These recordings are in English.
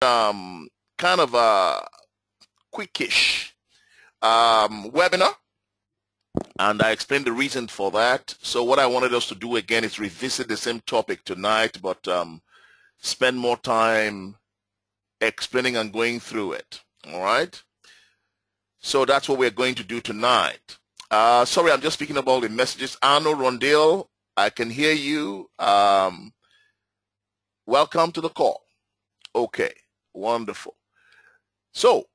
kind of a quickish webinar, and I explained the reason for that. So what I wanted us to do again is revisit the same topic tonight, but spend more time explaining and going through it. All right? So that's what we're going to do tonight. Sorry, I'm just speaking about the messages. Arno Rondale, I can hear you. Welcome to the call. Okay, wonderful. So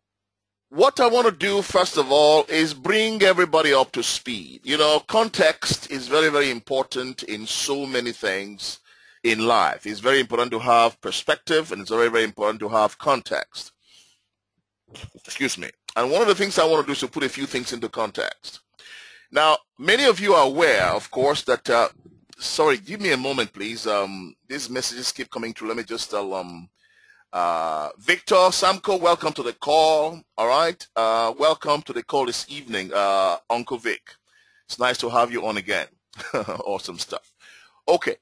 what I want to do, first of all, is bring everybody up to speed. You know, context is very, very important in so many things in life. It's very important to have perspective, and it's very, very important to have context. Excuse me. And one of the things I want to do is to put a few things into context. Now, many of you are aware, of course, that, sorry, give me a moment, please. These messages keep coming through. Let me just tell Victor Samko, welcome to the call. All right. Welcome to the call this evening, Uncle Vic. It's nice to have you on again. Awesome stuff. Okay.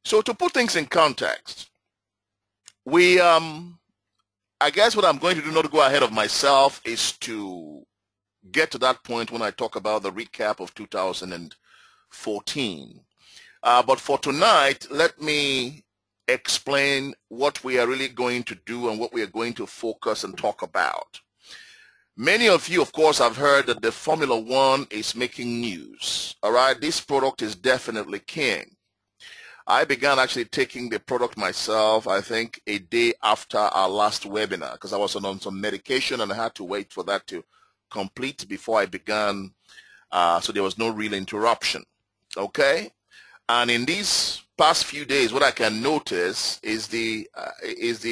So to put things in context, we, I guess what I'm going to do, not to go ahead of myself, is to get to that point when I talk about the recap of 2014. But for tonight, let me explain what we are really going to do and what we are going to focus and talk about. Many of you, of course, have heard that the Formula One is making news. All right, this product is definitely king. I began actually taking the product myself, I think, a day after our last webinar, because I was on some medication and I had to wait for that to complete before I began, so there was no real interruption. Okay? And in these past few days, what I can notice is the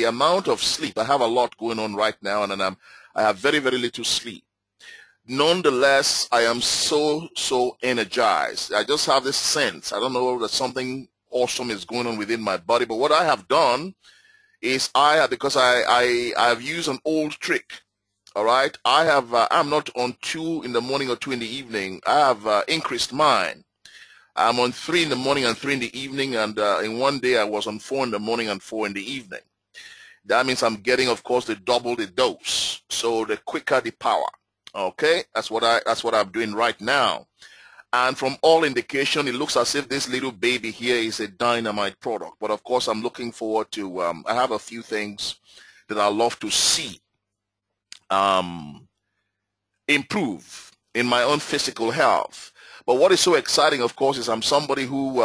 amount of sleep. I have a lot going on right now, and I have very, very little sleep. Nonetheless, I am so energized. I just have this sense. I don't know that something awesome is going on within my body, but what I have done is because I have used an old trick. All right, I'm not on 2 in the morning or 2 in the evening. I have increased mine. I'm on 3 in the morning and 3 in the evening, and in one day I was on 4 in the morning and 4 in the evening. That means I'm getting, of course, double the dose, so the quicker the power. Okay, that's what I'm doing right now. And from all indication, it looks as if this little baby here is a dynamite product. But of course, I'm looking forward to, I have a few things that I love to see improve in my own physical health. But what is so exciting, of course, is I'm somebody who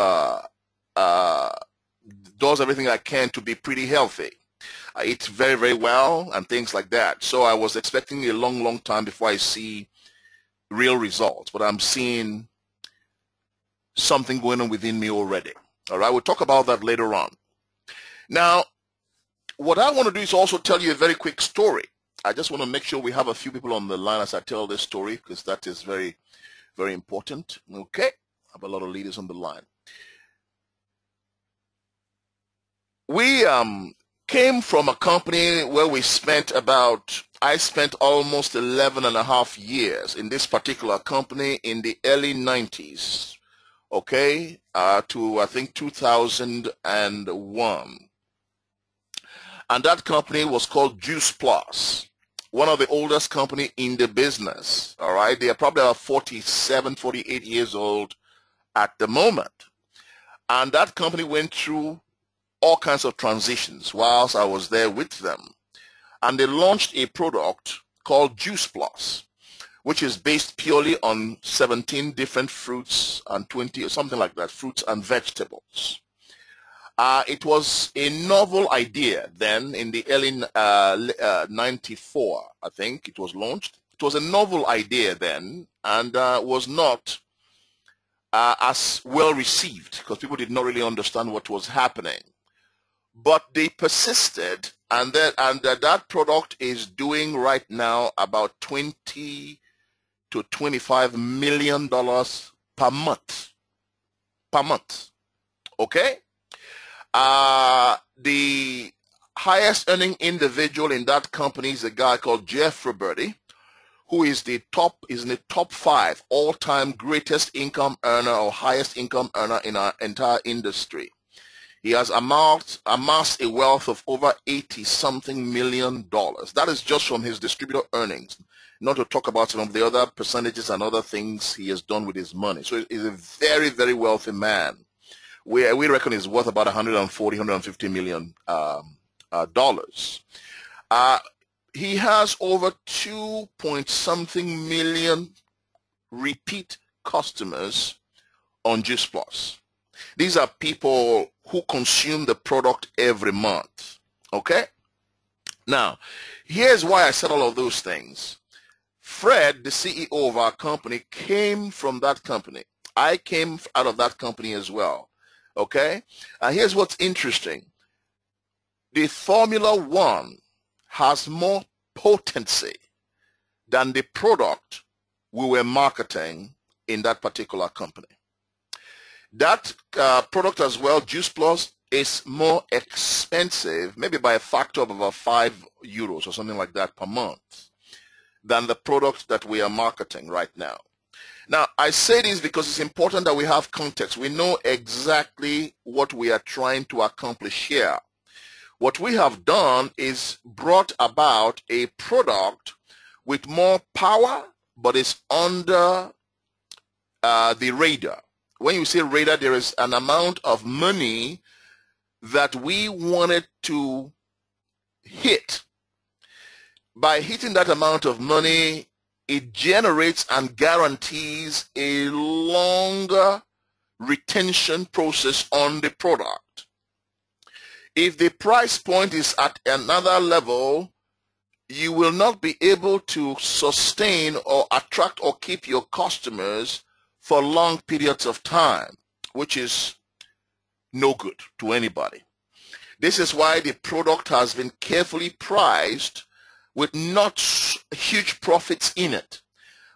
does everything I can to be pretty healthy. I eat very, very well and things like that. So I was expecting a long time before I see real results. But I'm seeing something going on within me already. All right, we'll talk about that later on. Now, what I want to do is also tell you a very quick story. I just want to make sure we have a few people on the line as I tell this story, because that is very, very important. Okay, I have a lot of leaders on the line. We came from a company where I spent almost 11.5 years in this particular company in the early 90s. Okay, to I think 2001. And that company was called Juice Plus, one of the oldest company in the business. All right, they are probably about 47, 48 years old at the moment. And that company went through all kinds of transitions whilst I was there with them. And they launched a product called Juice Plus, which is based purely on 17 different fruits and 20 or something like that, fruits and vegetables. It was a novel idea then in the early 94, I think it was launched. It was a novel idea then, and was not as well received because people did not really understand what was happening. But they persisted, and that product is doing right now about $20 to $25 million per month. Okay? The highest earning individual in that company is a guy called Jeff Roberti, who is in the top 5 all-time greatest income earner or highest income earner in our entire industry. He has amassed a wealth of over $80-something million. That is just from his distributor earnings, not to talk about some of the other percentages and other things he has done with his money. So he's a very, very wealthy man. We reckon he's worth about $140-150 million dollars. He has over 2-point-something million repeat customers on Juice Plus. These are people who consume the product every month. Okay? Now, here's why I said all of those things. Fred, the CEO of our company, came from that company. I came out of that company as well. Okay? And here's what's interesting. The Formula One has more potency than the product we were marketing in that particular company. That product as well, Juice Plus, is more expensive, maybe by a factor of about €5 or something like that per month, than the product that we are marketing right now. Now, I say this because it's important that we have context. We know exactly what we are trying to accomplish here. What we have done is brought about a product with more power, but it's under the radar. When you say radar, there is an amount of money that we wanted to hit. By hitting that amount of money, it generates and guarantees a longer retention process on the product. If the price point is at another level, you will not be able to sustain or attract or keep your customers for long periods of time, which is no good to anybody. This is why the product has been carefully priced with not huge profits in it.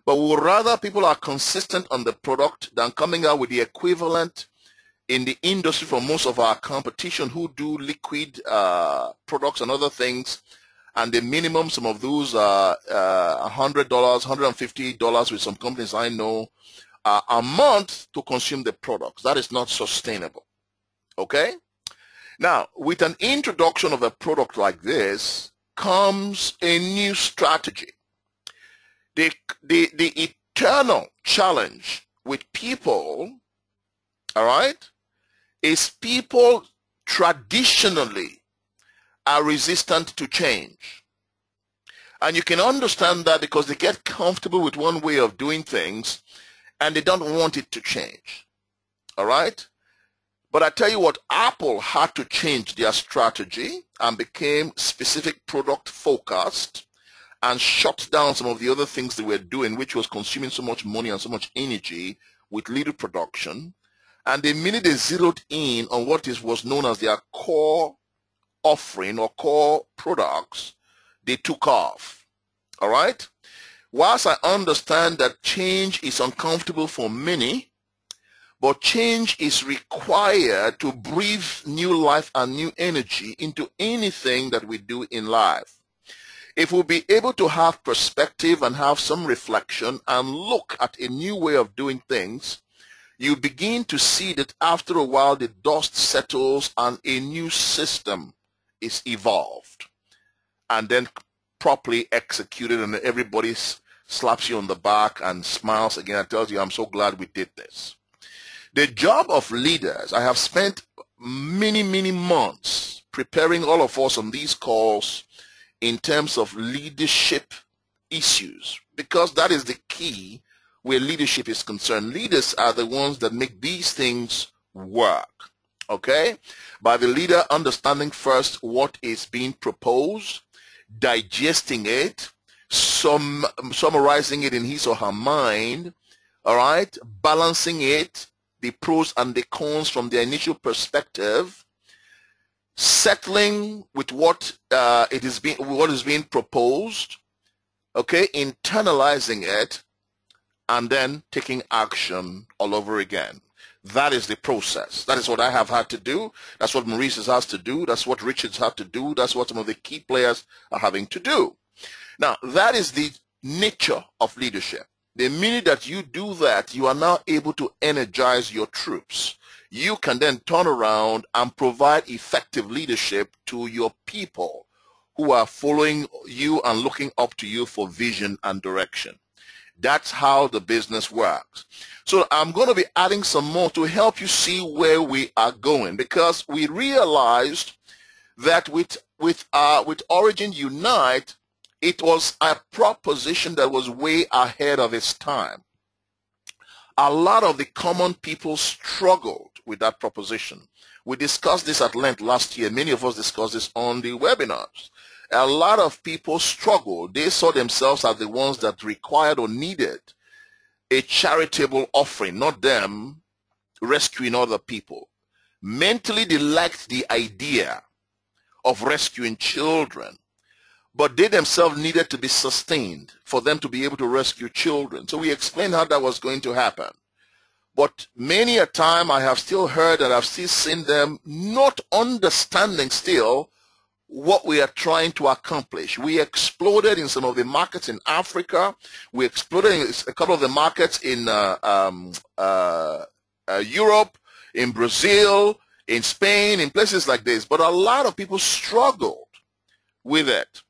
But we would rather people are consistent on the product than coming out with the equivalent in the industry for most of our competition who do liquid products and other things. And the minimum, some of those are $100, $150 with some companies I know, a month to consume the products. That is not sustainable. Okay? Now, with an introduction of a product like this comes a new strategy. The eternal challenge with people, all right, is people traditionally are resistant to change. And you can understand that because they get comfortable with one way of doing things and they don't want it to change. All right? But I tell you what, Apple had to change their strategy and became specific product focused and shut down some of the other things they were doing, which was consuming so much money and so much energy with little production. And the minute they zeroed in on what was known as their core offering or core products, they took off. All right? Whilst I understand that change is uncomfortable for many, but change is required to breathe new life and new energy into anything that we do in life. If we'll be able to have perspective and have some reflection and look at a new way of doing things, you begin to see that after a while the dust settles and a new system is evolved and then properly executed, and everybody slaps you on the back and smiles again and tells you, I'm so glad we did this. The job of leaders, I have spent many, many months preparing all of us on these calls in terms of leadership issues, because that is the key where leadership is concerned. Leaders are the ones that make these things work, okay? By the leader understanding first what is being proposed, digesting it, summarizing it in his or her mind, all right, balancing it, the pros and the cons from their initial perspective, settling with what is being proposed, okay, internalizing it, and then taking action all over again. That is the process. That is what I have had to do. That's what Maurice has to do. That's what Richard's had to do. That's what some of the key players are having to do. Now, that is the nature of leadership. The minute that you do that, you are now able to energize your troops. You can then turn around and provide effective leadership to your people who are following you and looking up to you for vision and direction. That's how the business works. So I'm going to be adding some more to help you see where we are going, because we realized that with Origin Unite, it was a proposition that was way ahead of its time. A lot of the common people struggled with that proposition. We discussed this at length last year. Many of us discussed this on the webinars. A lot of people struggled. They saw themselves as the ones that required or needed a charitable offering, not them rescuing other people. Mentally, they liked the idea of rescuing children, but they themselves needed to be sustained for them to be able to rescue children. So we explained how that was going to happen. But many a time I have still heard and I've still seen them not understanding still what we are trying to accomplish. We exploded in some of the markets in Africa. We exploded in a couple of the markets in Europe, in Brazil, in Spain, in places like this. But a lot of people struggled with it.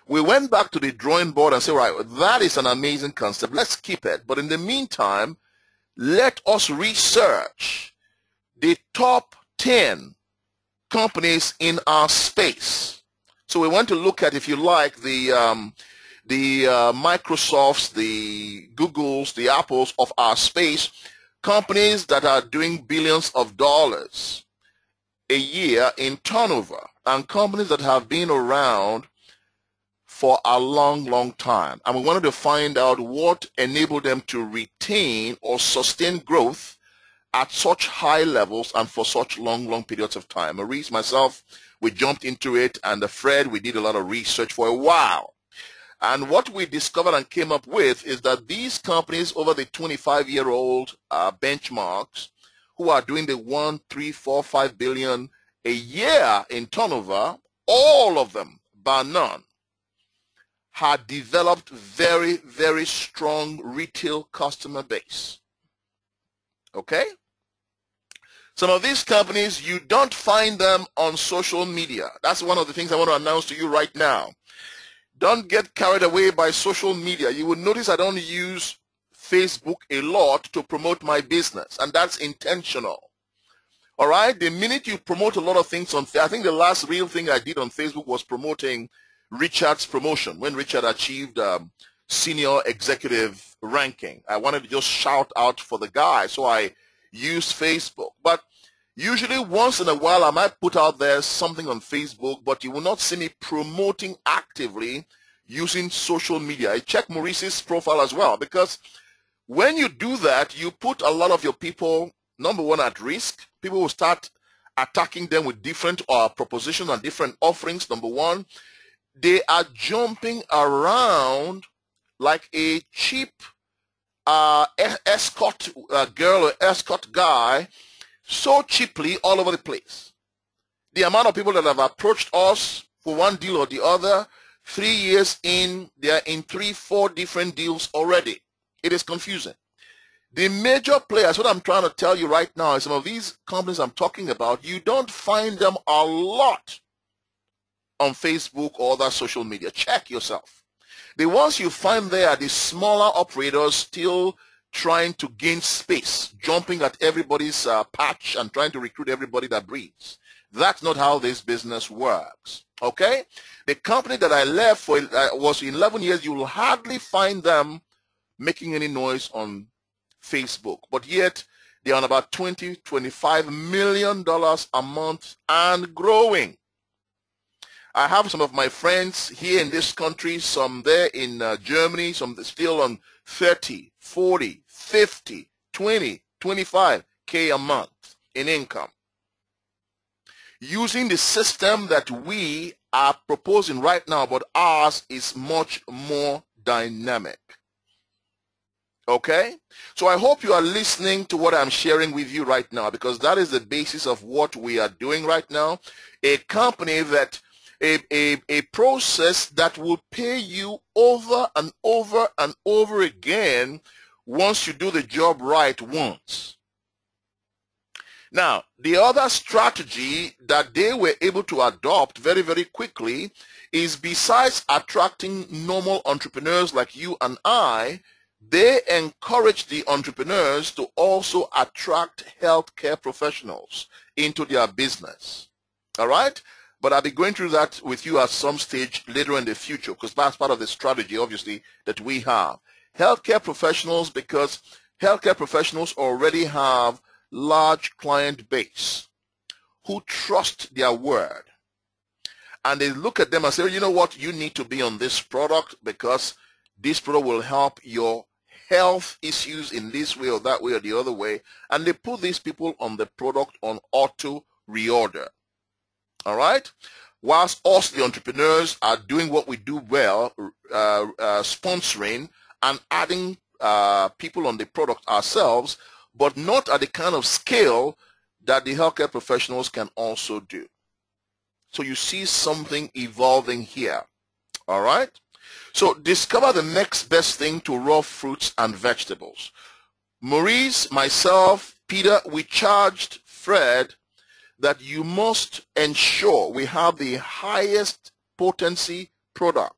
We went back to the drawing board and said, right, that is an amazing concept. Let's keep it. But in the meantime, let us research the top 10 companies in our space. So we want to look at, if you like, the Microsofts, the Googles, the Apples of our space, companies that are doing billions of dollars a year in turnover, and companies that have been around for a long, long time. And we wanted to find out what enabled them to retain or sustain growth at such high levels and for such long, long periods of time. Maurice, myself, we jumped into it, and Fred, we did a lot of research for a while. And what we discovered and came up with is that these companies over the 25-year-old benchmarks who are doing the 1, 3, 4, 5 billion a year in turnover, all of them, bar none, had developed very, very strong retail customer base. Okay? Some of these companies, you don't find them on social media. That's one of the things I want to announce to you right now. Don't get carried away by social media. You will notice I don't use Facebook a lot to promote my business, and that's intentional. All right? The minute you promote a lot of things on Facebook, I think the last real thing I did on Facebook was promoting Richard's promotion when Richard achieved senior executive ranking. I wanted to just shout out for the guy, so I used Facebook. But usually once in a while I might put out there something on Facebook, but you will not see me promoting actively using social media. I check Maurice's profile as well, because when you do that, you put a lot of your people, number one, at risk. People will start attacking them with different propositions and different offerings, number one. They are jumping around like a cheap escort girl or escort guy so cheaply all over the place. The amount of people that have approached us for one deal or the other, 3 years in, they are in 3, 4 different deals already. It is confusing. The major players, what I'm trying to tell you right now is some of these companies I'm talking about, you don't find them a lot on Facebook or other social media. Check yourself. The ones you find there are the smaller operators still trying to gain space, jumping at everybody's patch and trying to recruit everybody that breathes. That's not how this business works. Okay? The company that I left for was 11 years. You will hardly find them making any noise on Facebook, but yet they're on about $20, $25 million a month and growing. I have some of my friends here in this country, some there in Germany, some still on 30, 40, 50, 20, 25K a month in income. Using the system that we are proposing right now, but ours is much more dynamic. Okay? So I hope you are listening to what I'm sharing with you right now, because that is the basis of what we are doing right now. A company that a process that will pay you over and over and over again once you do the job right once. Now, the other strategy that they were able to adopt very, very quickly is, besides attracting normal entrepreneurs like you and I, they encourage the entrepreneurs to also attract healthcare professionals into their business. All right? But I'll be going through that with you at some stage later in the future, because that's part of the strategy, obviously, that we have. Healthcare professionals, because healthcare professionals already have large client base who trust their word, and they look at them and say, you know what, you need to be on this product because this product will help your health issues in this way or that way or the other way, and they put these people on the product on auto reorder. All right, whilst us, the entrepreneurs, are doing what we do well, sponsoring and adding people on the product ourselves, but not at the kind of scale that the healthcare professionals can also do. So you see something evolving here. All right? So discover the next best thing to raw fruits and vegetables. Maurice, myself, Peter, we charged Fred that you must ensure we have the highest potency product.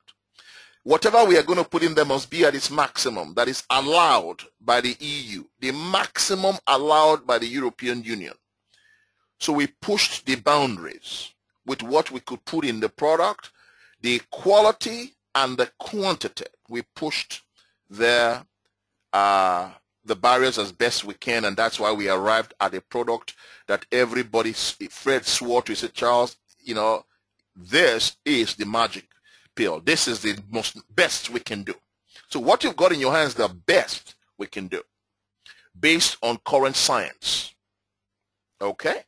Whatever we are going to put in there must be at its maximum that is allowed by the EU, the maximum allowed by the European Union. So we pushed the boundaries with what we could put in the product, the quality and the quantity. We pushed the barriers as best we can, and that's why we arrived at a product that everybody, Fred swore to. He said, Charles, you know, this is the magic pill. This is the best we can do. So what you've got in your hands, the best we can do based on current science. Okay?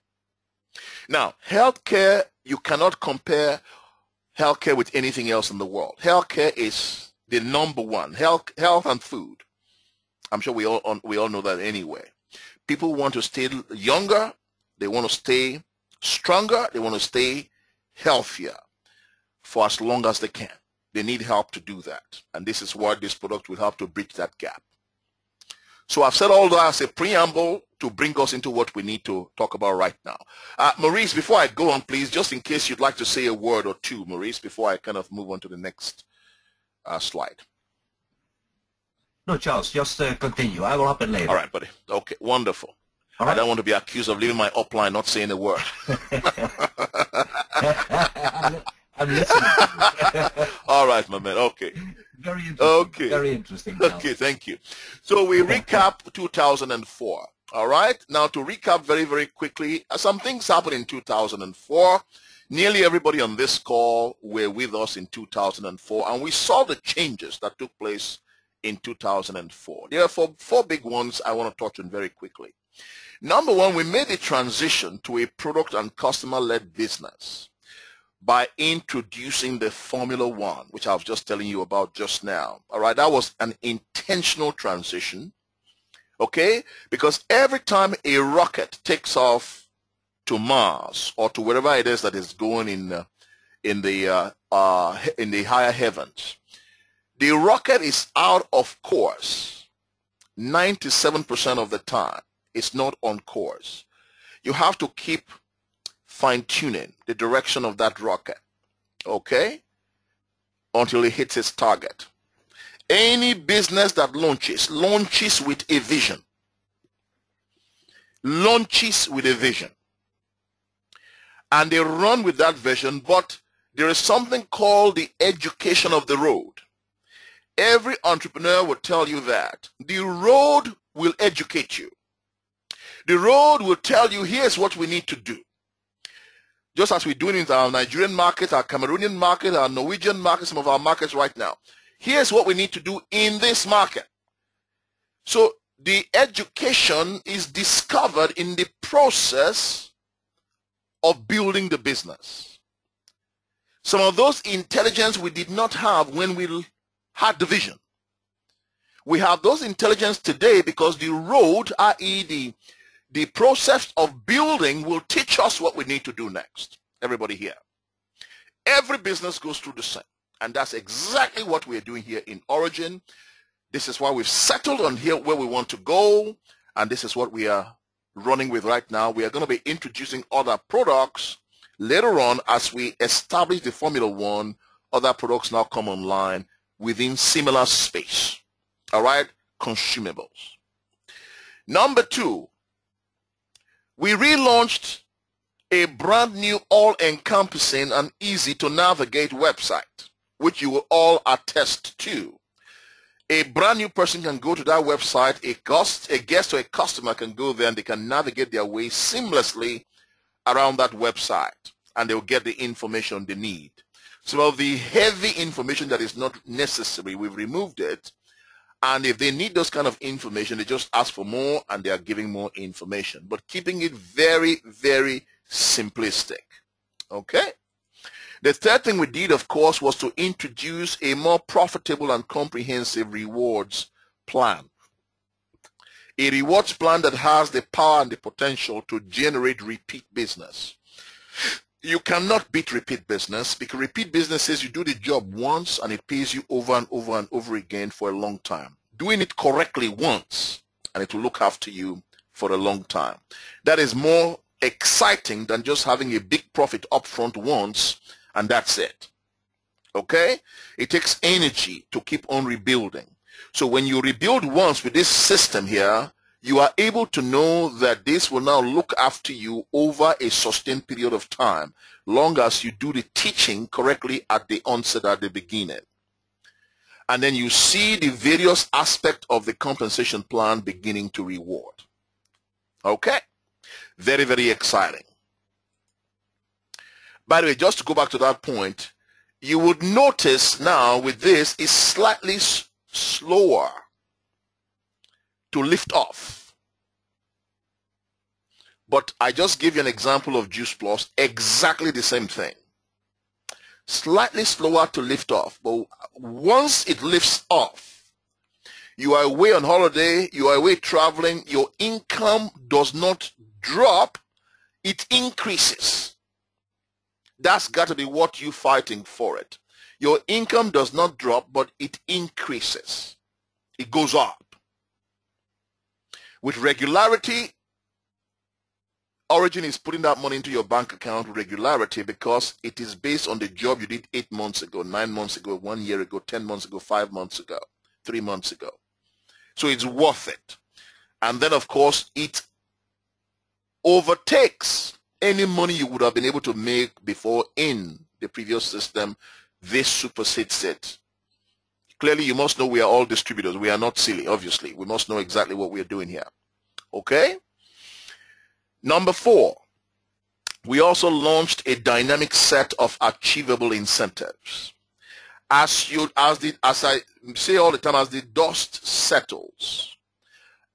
Now, healthcare, you cannot compare healthcare with anything else in the world. Healthcare is the number one. Health and food. I'm sure we all know that anyway. People want to stay younger. They want to stay stronger. They want to stay healthier for as long as they can. They need help to do that. And this is what this product will help to bridge that gap. So I've said all that as a preamble to bring us into what we need to talk about right now. Maurice, before I go on, please, just in case you'd like to say a word or two, Maurice, before I kind of move on to the next slide. No, Charles, just continue. I will happen later. All right, buddy. Okay, wonderful. All right. I don't want to be accused of leaving my upline not saying a word. I'm listening. All right, my man. Okay. Very interesting. Okay. Very interesting. Charles. Okay, thank you. So we recap 2004. All right. Now to recap very, very quickly, some things happened in 2004. Nearly everybody on this call were with us in 2004, and we saw the changes that took place in 2004. There are four big ones I want to touch on very quickly. Number one, we made a transition to a product and customer-led business by introducing the Formula One, which I was just telling you about just now. All right, that was an intentional transition, okay? Because every time a rocket takes off to Mars or to wherever it is that is going in the higher heavens, the rocket is out of course 97% of the time. It's not on course. You have to keep fine-tuning the direction of that rocket, okay, until it hits its target. Any business that launches with a vision. Launches with a vision. And they run with that vision, but there is something called the education of the road. Every entrepreneur will tell you that. The road will educate you. The road will tell you, here's what we need to do. Just as we're doing in our Nigerian market, our Cameroonian market, our Norwegian market, some of our markets right now. Here's what we need to do in this market. So the education is discovered in the process of building the business. Some of those intelligence we did not have when we had the vision. We have those intelligence today because the road, i.e. the process of building, will teach us what we need to do next. Everybody here. Every business goes through the same. And that's exactly what we're doing here in Origin. This is why we've settled on here where we want to go. And this is what we are running with right now. We are going to be introducing other products later on as we establish the Formula One. Other products now come online within similar space. All right? Consumables. Number 2, we relaunched a brand new all-encompassing and easy-to-navigate website, which you will all attest to. A brand new person can go to that website, a guest or a customer can go there and they can navigate their way seamlessly around that website and they'll get the information they need. Some of the heavy information that is not necessary, we've removed it. And if they need those kind of information, they just ask for more and they are giving more information. But keeping it very, very simplistic. Okay? The third thing we did, of course, was to introduce a more profitable and comprehensive rewards plan. A rewards plan that has the power and the potential to generate repeat business. You cannot beat repeat business because repeat business says you do the job once and it pays you over and over and over again for a long time. Doing it correctly once and it will look after you for a long time. That is more exciting than just having a big profit upfront once and that's it. Okay? It takes energy to keep on rebuilding. So when you rebuild once with this system here, you are able to know that this will now look after you over a sustained period of time, long as you do the teaching correctly at the onset, at the beginning. And then you see the various aspects of the compensation plan beginning to reward. Okay? Very, very exciting. By the way, just to go back to that point, you would notice now with this is slightly slower to lift off. But I just gave you an example of Juice Plus, exactly the same thing. Slightly slower to lift off, but once it lifts off, you are away on holiday, you are away traveling, your income does not drop, it increases. That's got to be what you're fighting for it. Your income does not drop, but it increases. It goes up. With regularity, Origin is putting that money into your bank account with regularity because it is based on the job you did 8 months ago, 9 months ago, 1 year ago, 10 months ago, 5 months ago, 3 months ago. So it's worth it. And then, of course, it overtakes any money you would have been able to make before in the previous system. This supersedes it. Clearly, you must know we are all distributors. We are not silly, obviously. We must know exactly what we are doing here. Okay? Number 4, we also launched a dynamic set of achievable incentives. As I say all the time, as the dust settles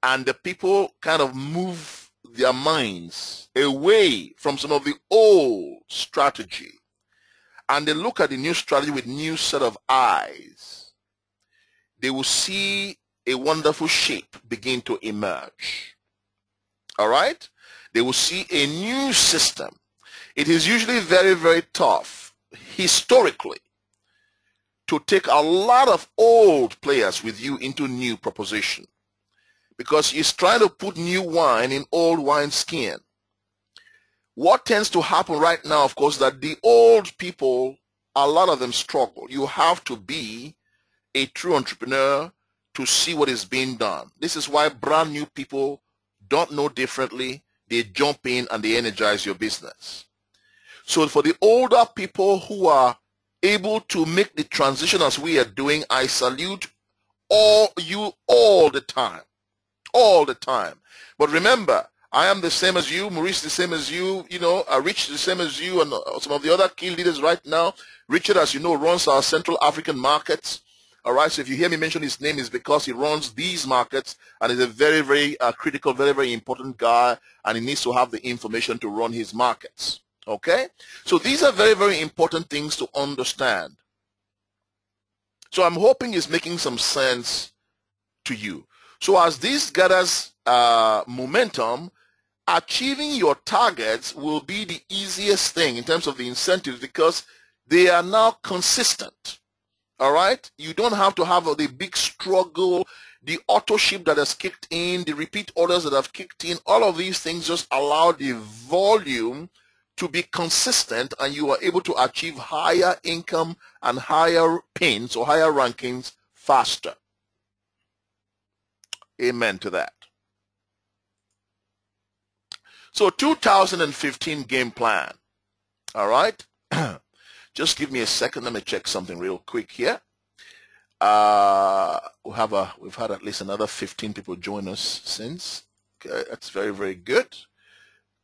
and the people kind of move their minds away from some of the old strategy and they look at the new strategy with new set of eyes, they will see a wonderful shape begin to emerge. All right? They will see a new system. It is usually very, very tough, historically, to take a lot of old players with you into new proposition because he's trying to put new wine in old wine skin. What tends to happen right now, of course, that the old people, a lot of them struggle. You have to be a true entrepreneur to see what is being done. This is why brand new people don't know differently. They jump in and they energize your business. So for the older people who are able to make the transition as we are doing, I salute you all the time. All the time. But remember, I am the same as you, Maurice the same as you, Rich the same as you, and some of the other key leaders right now. Richard, as you know, runs our Central African markets. All right, so if you hear me mention his name, it's because he runs these markets and is a very, very critical, very, very important guy, and he needs to have the information to run his markets. Okay? So these are very, very important things to understand. So I'm hoping it's making some sense to you. So as this gathers momentum, achieving your targets will be the easiest thing in terms of the incentives because They are now consistent. All right? You don't have to have the big struggle, the auto ship that has kicked in, the repeat orders that have kicked in. All of these things just allow the volume to be consistent, and you are able to achieve higher income and higher pins or higher rankings faster. Amen to that. So 2015 game plan. All right? Just give me a second. Let me check something real quick here. We've had at least another 15 people join us since. Okay, that's very, very good.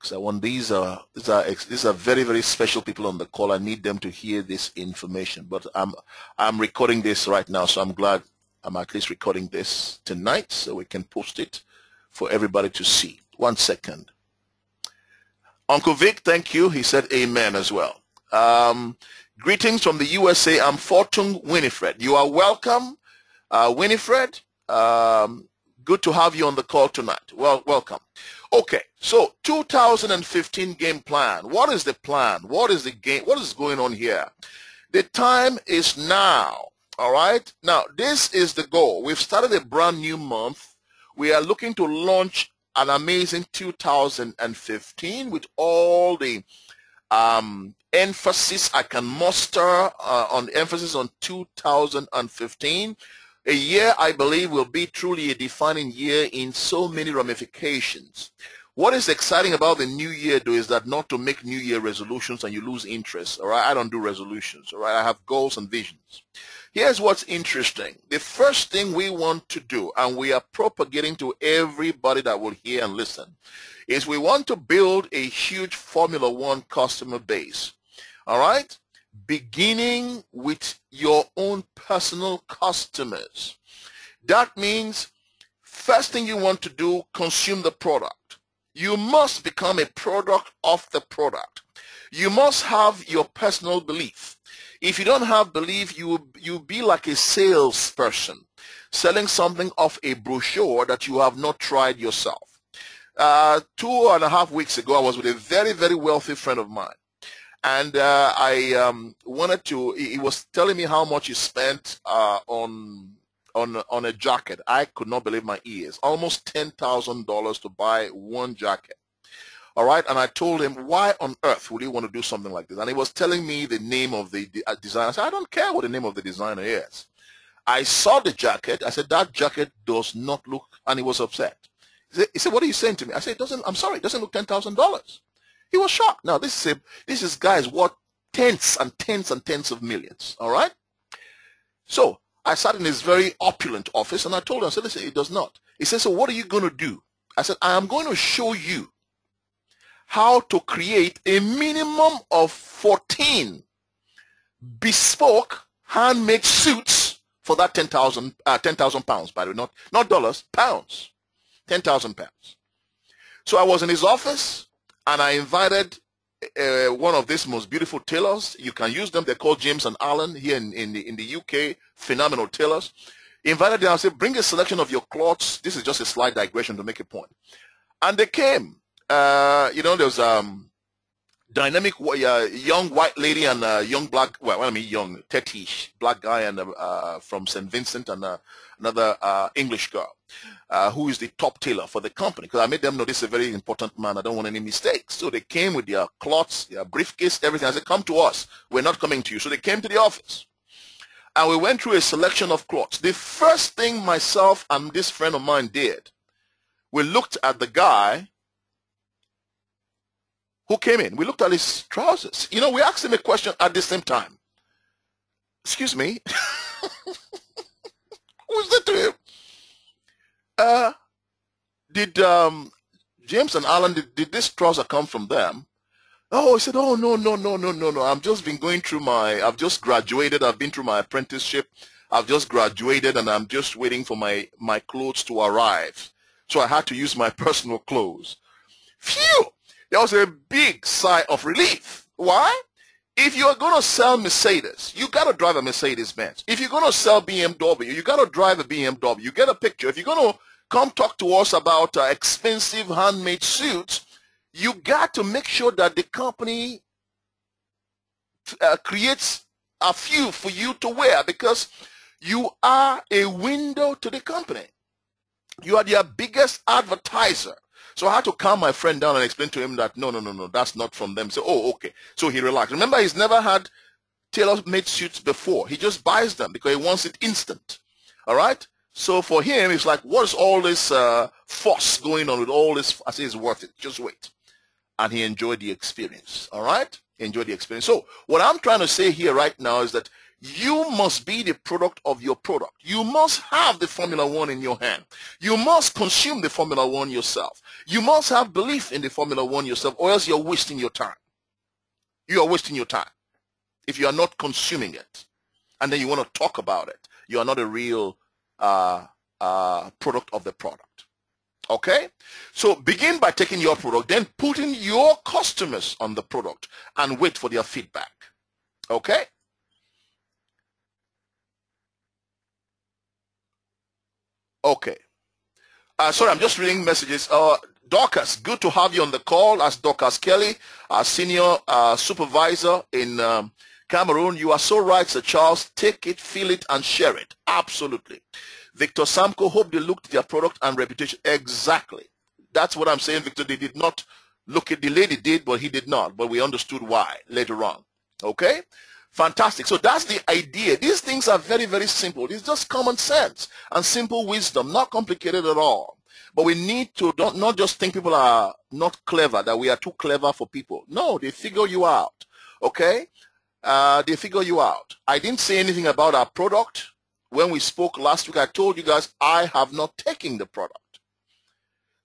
So I want these are very, very special people on the call. I need them to hear this information. But I'm recording this right now, so I'm glad I'm at least recording this tonight so we can post it for everybody to see. 1 second. Uncle Vic, thank you. He said amen as well. Greetings from the USA. I'm Fortune Winifred. You are welcome, Winifred. Good to have you on the call tonight. Well, welcome. Okay, so 2015 game plan. What is the plan? What is the game? What is going on here? The time is now. All right. Now, this is the goal. We've started a brand new month. We are looking to launch an amazing 2015 with all the emphasis I can muster on 2015. A year, I believe, will be truly a defining year in so many ramifications. What is exciting about the new year, though, is that not to make new year resolutions and you lose interest. All right, I don't do resolutions. All right, I have goals and visions. Here's what's interesting. The first thing we want to do, and we are propagating to everybody that will hear and listen, is we want to build a huge Formula One customer base. All right? Beginning with your own personal customers. That means first thing you want to do, consume the product. You must become a product of the product. You must have your personal belief. If you don't have belief, you'll be like a salesperson selling something off a brochure that you have not tried yourself. 2.5 weeks ago, I was with a very, very wealthy friend of mine. And I wanted to, he was telling me how much he spent on a jacket. I could not believe my ears. Almost $10,000 to buy one jacket. All right, and I told him, why on earth would he want to do something like this? And he was telling me the name of the designer. I said, I don't care what the name of the designer is. I saw the jacket. I said, that jacket does not look, and he was upset. He said, what are you saying to me? I said, I'm sorry, it doesn't look $10,000. He was shocked. Now, this is guys worth tens and tens and tens of millions, all right? So I sat in his very opulent office, and I told him, I said, listen, it does not. He said, so what are you going to do? I said, I am going to show you how to create a minimum of 14 bespoke handmade suits for that 10,000 pounds, by the way, not dollars, pounds, 10,000 pounds. So I was in his office, and I invited one of these most beautiful tailors. You can use them. They're called James and Allen here in the UK. Phenomenal tailors. He invited them and said, bring a selection of your cloths. This is just a slight digression to make a point. And they came. You know, there's dynamic young white lady and a young black, well, I mean young, 30-ish black guy and from St. Vincent and another English girl who is the top tailor for the company. Because I made them know this is a very important man. I don't want any mistakes. So they came with their cloths, their briefcase, everything. I said, come to us. We're not coming to you. So they came to the office. And we went through a selection of cloths. The first thing myself and this friend of mine did, we looked at the guy who came in. We looked at his trousers. You know, we asked him a question at the same time. Excuse me. Who's that to him? Did James and Alan, did this trouser come from them? Oh, he said, oh, no. I've just been going through I've just graduated. I've been through my apprenticeship. I've just graduated, and I'm just waiting for my clothes to arrive. So I had to use my personal clothes. Phew! There was a big sigh of relief. Why? If you are going to sell Mercedes, you got to drive a Mercedes-Benz. If you're going to sell BMW, you got to drive a BMW. You get a picture. If you're going to come talk to us about expensive handmade suits, you got to make sure that the company creates a few for you to wear because you are a window to the company. You are their biggest advertiser. So I had to calm my friend down and explain to him that no, that's not from them. So, oh, okay. So he relaxed. Remember, he's never had tailor-made suits before. He just buys them because he wants it instant. All right? So for him, it's like, what is all this fuss going on with all this? I say it's worth it. Just wait. And he enjoyed the experience. All right? Enjoy the experience. So what I'm trying to say here right now is that you must be the product of your product. You must have the Formula One in your hand. You must consume the Formula One yourself. You must have belief in the Formula One yourself, or else you're wasting your time. You are wasting your time if you are not consuming it. And then you want to talk about it. You are not a real product of the product. Okay? So begin by taking your product, then putting your customers on the product and wait for their feedback. Okay? Okay. Sorry, I'm just reading messages. Dorcas, good to have you on the call. As Dorcas Kelly, our senior supervisor in Cameroon. You are so right, Sir Charles. Take it, feel it, and share it. Absolutely. Victor Samko, hope they looked at their product and reputation. Exactly. That's what I'm saying, Victor. They did not look at, the lady did, but he did not. But we understood why later on. Okay? Fantastic. So that's the idea. These things are very, very simple. It's just common sense and simple wisdom, not complicated at all. But we need to not just think people are not clever, that we are too clever for people. No, they figure you out. Okay? They figure you out. I didn't say anything about our product. When we spoke last week, I told you guys I have not taken the product.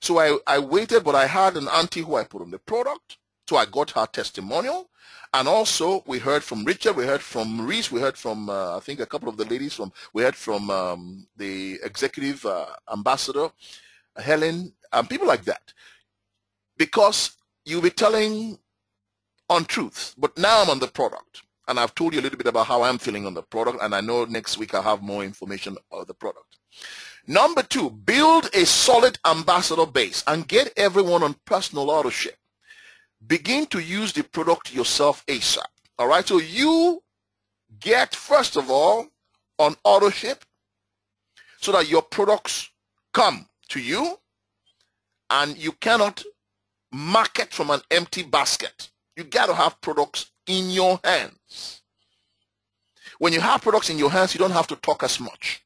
So I waited, but I had an auntie who I put on the product. So I got her testimonial. And also, we heard from Richard, we heard from Reese, we heard from, I think, a couple of the ladies we heard from the executive ambassador, Helen, and people like that. Because you'll be telling untruths. But now I'm on the product. And I've told you a little bit about how I'm feeling on the product. And I know next week I'll have more information on the product. Number 2, build a solid ambassador base and get everyone on personal authorship. Begin to use the product yourself ASAP. All right, so you get, first of all, on authorship so that your products come to you and you cannot market from an empty basket. You got to have products in your hands. When you have products in your hands, you don't have to talk as much.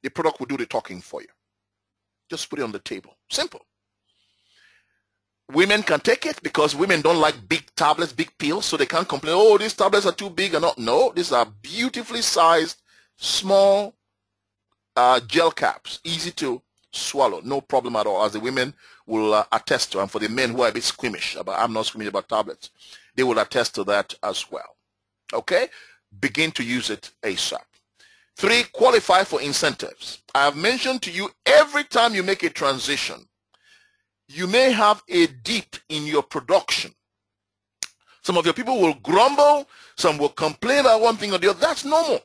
The product will do the talking for you. Just put it on the table. Simple. Women can take it because women don't like big tablets, big pills, so they can't complain, oh, these tablets are too big or not. No, these are beautifully sized, small gel caps, easy to swallow, no problem at all, as the women will attest to. And for the men who are a bit squeamish about, I'm not squeamish about tablets, they will attest to that as well. Okay? Begin to use it ASAP. 3, qualify for incentives. I have mentioned to you, every time you make a transition, you may have a dip in your production. Some of your people will grumble, some will complain about one thing or the other. That's normal.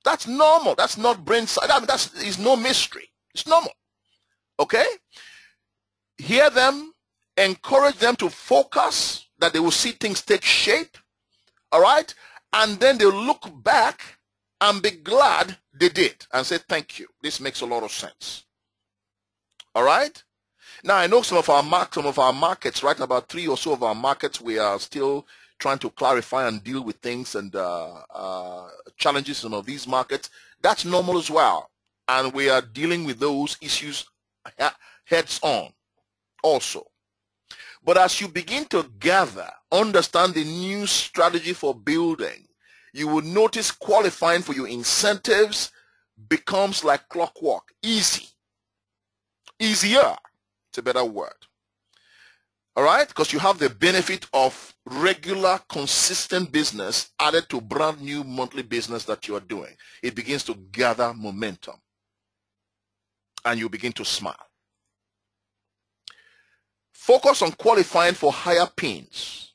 That's normal. That's not brain science. I mean, it's no mystery. It's normal. Okay? Hear them, encourage them to focus, that they will see things take shape. All right? And then they'll look back and be glad they did and say, thank you. This makes a lot of sense. All right? Now, I know some of our markets, right, about 3 or so of our markets, we are still trying to clarify and deal with things and challenges in some of these markets. That's normal as well. And we are dealing with those issues heads on also. But as you begin to gather, understand the new strategy for building, you will notice qualifying for your incentives becomes like clockwork, easy. Easier. It's a better word. All right? Because you have the benefit of regular, consistent business added to brand new monthly business that you are doing. It begins to gather momentum. And you begin to smile. Focus on qualifying for higher pins.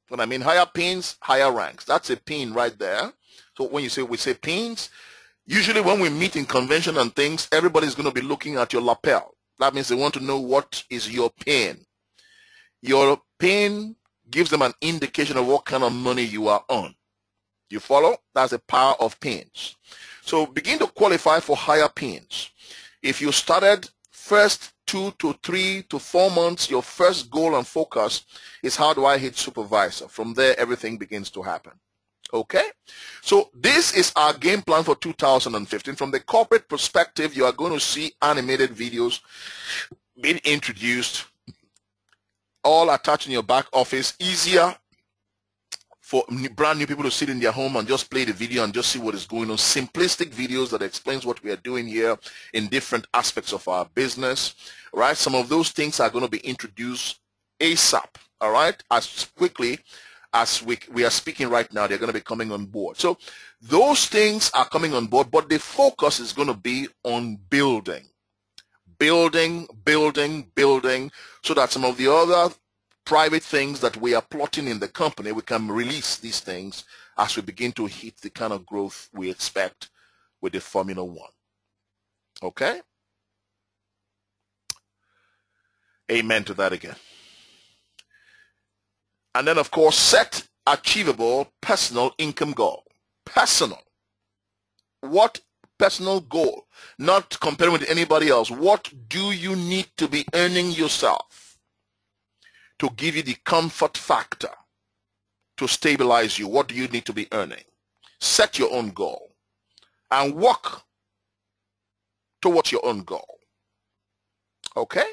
When I mean higher pins, higher ranks. That's a pin right there. So when we say pins, usually when we meet in convention and things, everybody's going to be looking at your lapel. That means they want to know what is your pin. Your pin gives them an indication of what kind of money you are on. You follow? That's the power of pins. So begin to qualify for higher pins. If you started first 2 to 3 to 4 months, your first goal and focus is how do I hit supervisor? From there, everything begins to happen. Okay? So this is our game plan for 2015. From the corporate perspective, you are going to see animated videos being introduced, all attached in your back office. Easier for brand new people to sit in their home and just play the video and just see what is going on. Simplistic videos that explains what we are doing here in different aspects of our business, right? Some of those things are going to be introduced ASAP, all right? As quickly as we are speaking right now, they're going to be coming on board. So those things are coming on board, but the focus is going to be on building, so that some of the other private things that we are plotting in the company, we can release these things as we begin to hit the kind of growth we expect with the Formula One. Okay? Amen to that again. And then, of course, set achievable personal income goal. Personal. What personal goal? Not comparing with anybody else. What do you need to be earning yourself to give you the comfort factor to stabilize you? What do you need to be earning? Set your own goal and work towards your own goal. Okay?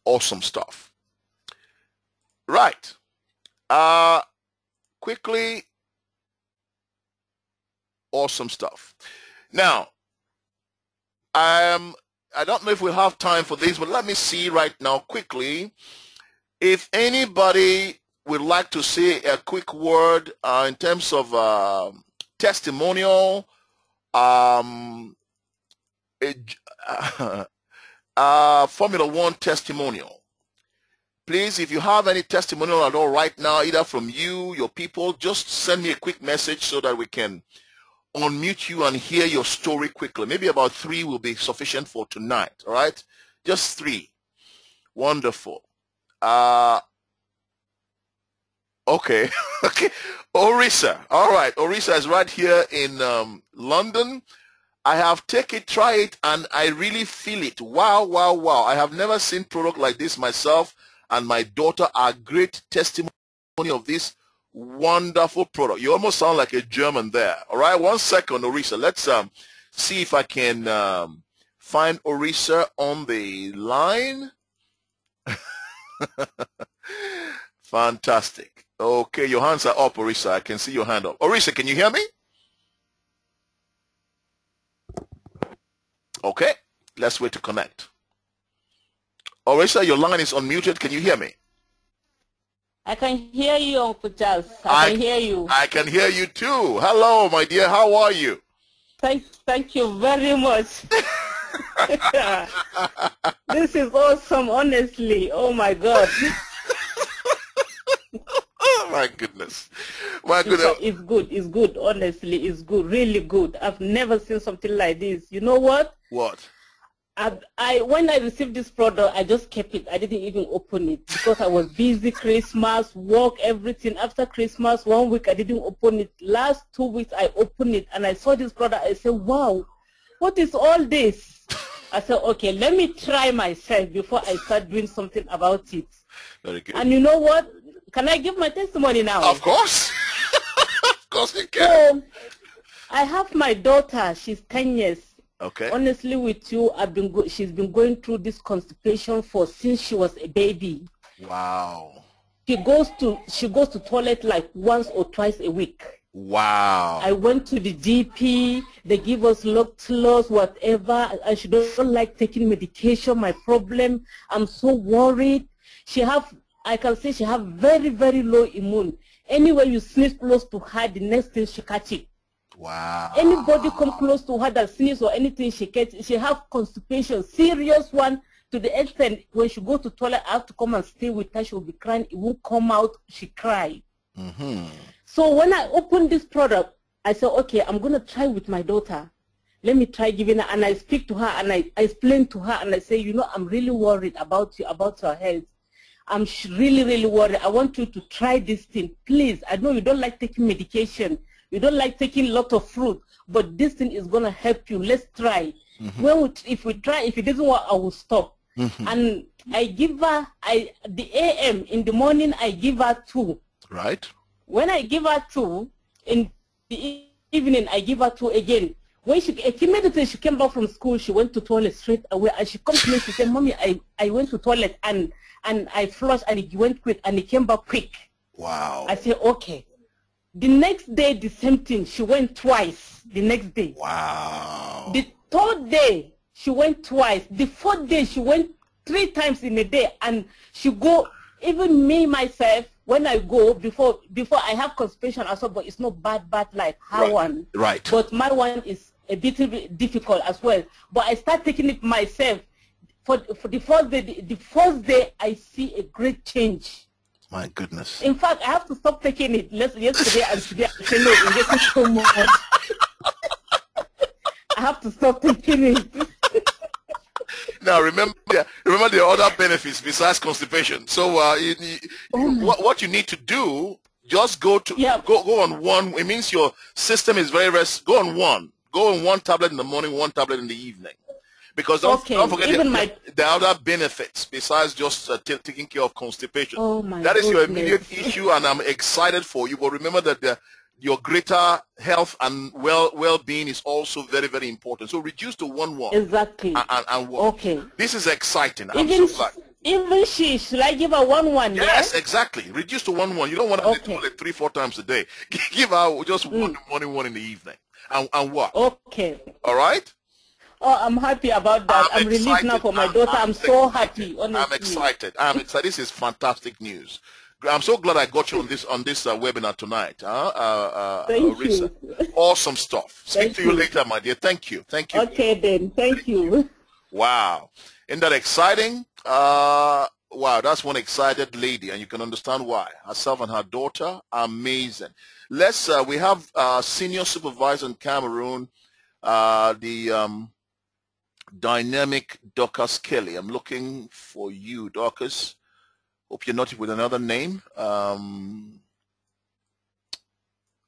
Awesome stuff. Right. Quickly, awesome stuff. Now, I don't know if we'll have time for this, but let me see right now quickly if anybody would like to say a quick word in terms of testimonial, Formula One testimonial. Please, if you have any testimonial at all right now, either from you, your people, just send me a quick message so that we can unmute you and hear your story quickly. Maybe about 3 will be sufficient for tonight, all right? Just 3. Wonderful. Okay. Okay. Orisa. All right. Orisa is right here in London. I have take it, try it, and I really feel it. Wow, wow, wow. I have never seen product like this myself, and my daughter are great testimony of this wonderful product. You almost sound like a German there. All right, 1 second, Orisa. Let's see if I can find Orisa on the line. Fantastic. Okay, your hands are up, Orisa. I can see your hand up. Orisa, can you hear me? Okay, let's wait to connect. Orisa, your line is unmuted. Can you hear me? I can hear you, Uncle Charles. I can hear you. I can hear you too. Hello, my dear. How are you? Thank you very much. This is awesome, honestly. Oh, my God. Oh, my goodness. My goodness. It's good. It's good. Honestly, it's good. Really good. I've never seen something like this. You know what? What? When I received this product, I just kept it. I didn't even open it because I was busy, Christmas, work, everything. After Christmas, 1 week, I didn't open it. Last 2 weeks, I opened it, and I saw this product. I said, wow, what is all this? I said, okay, let me try myself before I start doing something about it. Very good. And you know what? Can I give my testimony now? Of course. Of course you can. So, I have my daughter. She's 10 years. Okay. Honestly, with you, she's been going through this constipation since she was a baby. Wow. She goes to toilet like once or twice a week. Wow. I went to the GP. They give us Lactulose, whatever, and she doesn't like taking medication. My problem, I'm so worried. I can say she have very, very low immune. Anywhere you sneeze close to her, the next thing she catch it. Wow. Anybody come close to her that sneeze or anything, she have constipation, serious one, to the extent when she go to toilet, I have to come and stay with her. She will be crying. It won't come out. She cry. Mm-hmm. So when I opened this product, I said, okay, I'm going to try with my daughter. Let me try giving her. And I speak to her and I explain to her and I say, you know, I'm really worried about you, about your health. I'm really, really worried. I want you to try this thing. Please, I know you don't like taking medication. You don't like taking a lot of fruit, but this thing is going to help you. Let's try. If we try, if it doesn't work, I will stop. And I give her, the AM in the morning, I give her 2. Right. When I give her 2, in the evening, I give her 2 again. When immediately she came back from school, she went to toilet straight away, and she comes to me, she said, Mommy, I went to toilet and I flushed and it went quick and it came back quick. Wow. I said, okay. The next day, the same thing. She went twice the next day. Wow. The 3rd day, she went twice. The 4th day, she went 3 times in a day. And she go, even me, myself, when I go, before I have constipation as well, but it's not bad like her one. Right. But my one is a bit difficult as well. But I start taking it myself. For the first day, I see a great change. My goodness. In fact, I have to stop taking it. Yesterday and today, I say, no, it's getting so much. I have to stop taking it. Now remember the other benefits besides constipation. So what you need to do, just go on one. It means your system is very rest. Go on one. Go on 1 tablet in the morning, 1 tablet in the evening. Because don't forget the other benefits besides just taking care of constipation. Oh my that is goodness. your immediate issue, and I'm excited for you. But remember that your greater health and well-being is also very, very important. So reduce to 1. Exactly. And work. Okay. This is exciting. I'm so glad. Even should I give her 1? Yes, exactly. Reduce to 1. You don't want to do it 3-4 times a day. Give her just 1 in the morning, 1 in the evening, and what? Okay. All right. Oh, I'm happy about that. I'm relieved now for my daughter. I'm so happy. Honestly. I'm excited. I'm excited. This is fantastic news. I'm so glad I got you on this webinar tonight. Thank you. Awesome stuff. Speak to you later, my dear. Thank you. Thank you. Okay then. Thank you. Wow. Isn't that exciting? Wow, that's one excited lady, and you can understand why. Herself and her daughter, amazing. Let's. We have senior supervisor in Cameroon, the dynamic Dorcas Kelly. I'm looking for you, Dorcas. Hope you're not with another name.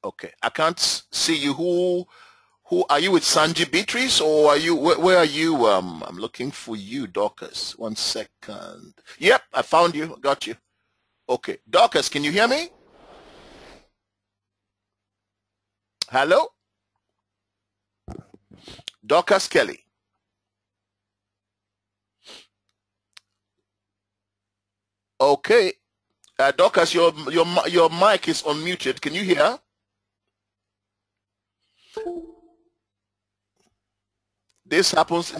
Okay, I can't see you. Who are you with? Sanji Beatrice, or are you? Where are you? I'm looking for you, Dorcas. 1 second. Yep, I found you. Got you. Okay, Dorcas, can you hear me? Hello, Dorcas Kelly. Okay, Dorcas, your mic is unmuted. Can you hear? This happens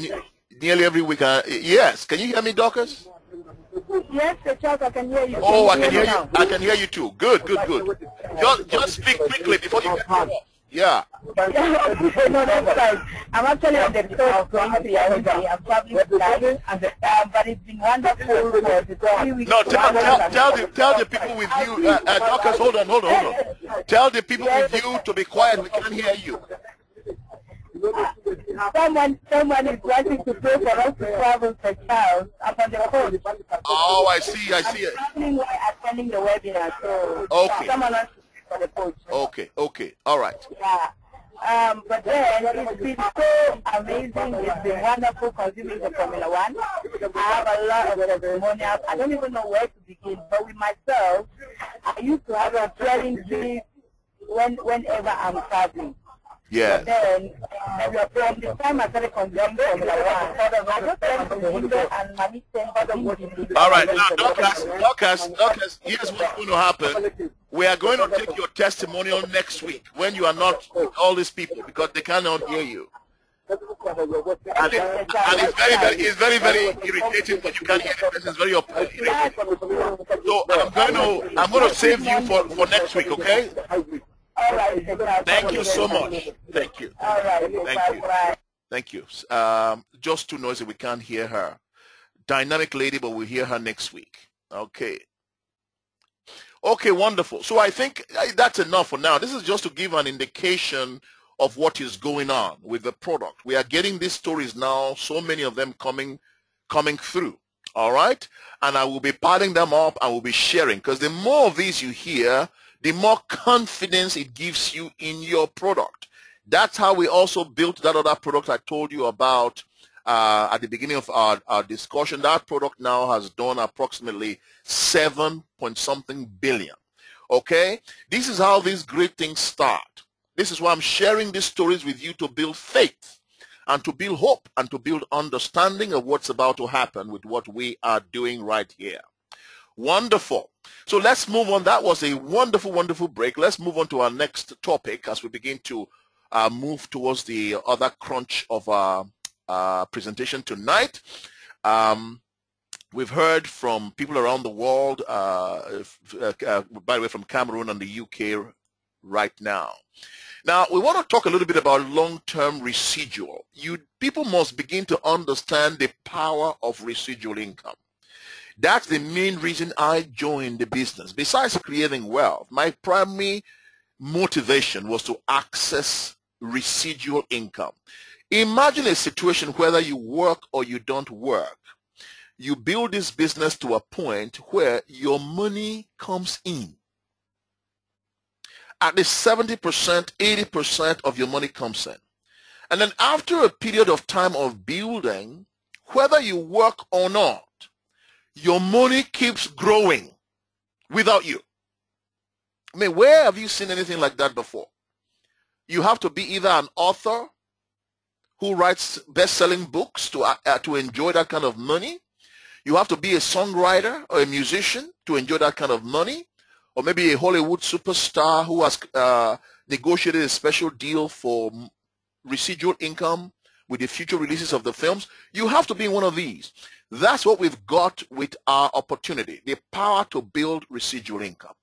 nearly every week. Yes, can you hear me, Dorcas? Yes, Charles, I can hear you. Oh, I can hear you. I can hear you too. Good, good, good. Just speak quickly before you get off. Yeah. No, that's fine. I'm actually on the third going to Yahoo. I'm probably tired, but it's been wonderful for the 3 weeks. No, tell the people with you, Dorcas, hold on. Tell the people with you to be quiet. We can't hear you. Someone is wanting to pray for us to travel for Charles. I'm on the phone. Oh, I see. I'm traveling while attending the webinar, so someone wants to pray for the coach. Okay, all right. Yeah. But then it's been so amazing. It's been wonderful consuming the Formula One. I have a lot of testimonials. I don't even know where to begin. But with myself, I used to have a sweating dream whenever I'm traveling. Yeah. But then, from the time I started consuming Formula One, I just went to the window and Mami sent. All right, now, Dorcas, here's what's going to happen. We are going to take your testimonial next week when you are not with all these people because they cannot hear you. And it's very, very irritating when you can't hear the person. It's very irritating. So I'm going to save you for next week, okay? All right. Thank you so much. Thank you. All right. Thank you. Just too noisy. We can't hear her. Dynamic lady, but we'll hear her next week. Okay. Okay, wonderful. So I think that's enough for now. This is just to give an indication of what is going on with the product. We are getting these stories now, so many of them coming through. All right? And I will be piling them up and will be sharing, because the more of these you hear, the more confidence it gives you in your product. That's how we also built that other product I told you about at the beginning of our discussion. That product now has done approximately 7-point-something billion. Okay? This is how these great things start. This is why I'm sharing these stories with you, to build faith and to build hope and to build understanding of what's about to happen with what we are doing right here. Wonderful. So let's move on. That was a wonderful, wonderful break. Let's move on to our next topic as we begin to move towards the other crunch of our presentation tonight. We've heard from people around the world, by the way, from Cameroon and the UK right now. Now, we want to talk a little bit about long-term residual. People must begin to understand the power of residual income. That's the main reason I joined the business. Besides creating wealth, my primary motivation was to access residual income. Imagine a situation whether you work or you don't work. You build this business to a point where your money comes in. At least 70%, 80% of your money comes in. And then after a period of time of building, whether you work or not, your money keeps growing without you. I mean, where have you seen anything like that before? You have to be either an author who writes best-selling books to enjoy that kind of money. You have to be a songwriter or a musician to enjoy that kind of money. Or maybe a Hollywood superstar who has negotiated a special deal for residual income with the future releases of the films. You have to be one of these. That's what we've got with our opportunity, the power to build residual income.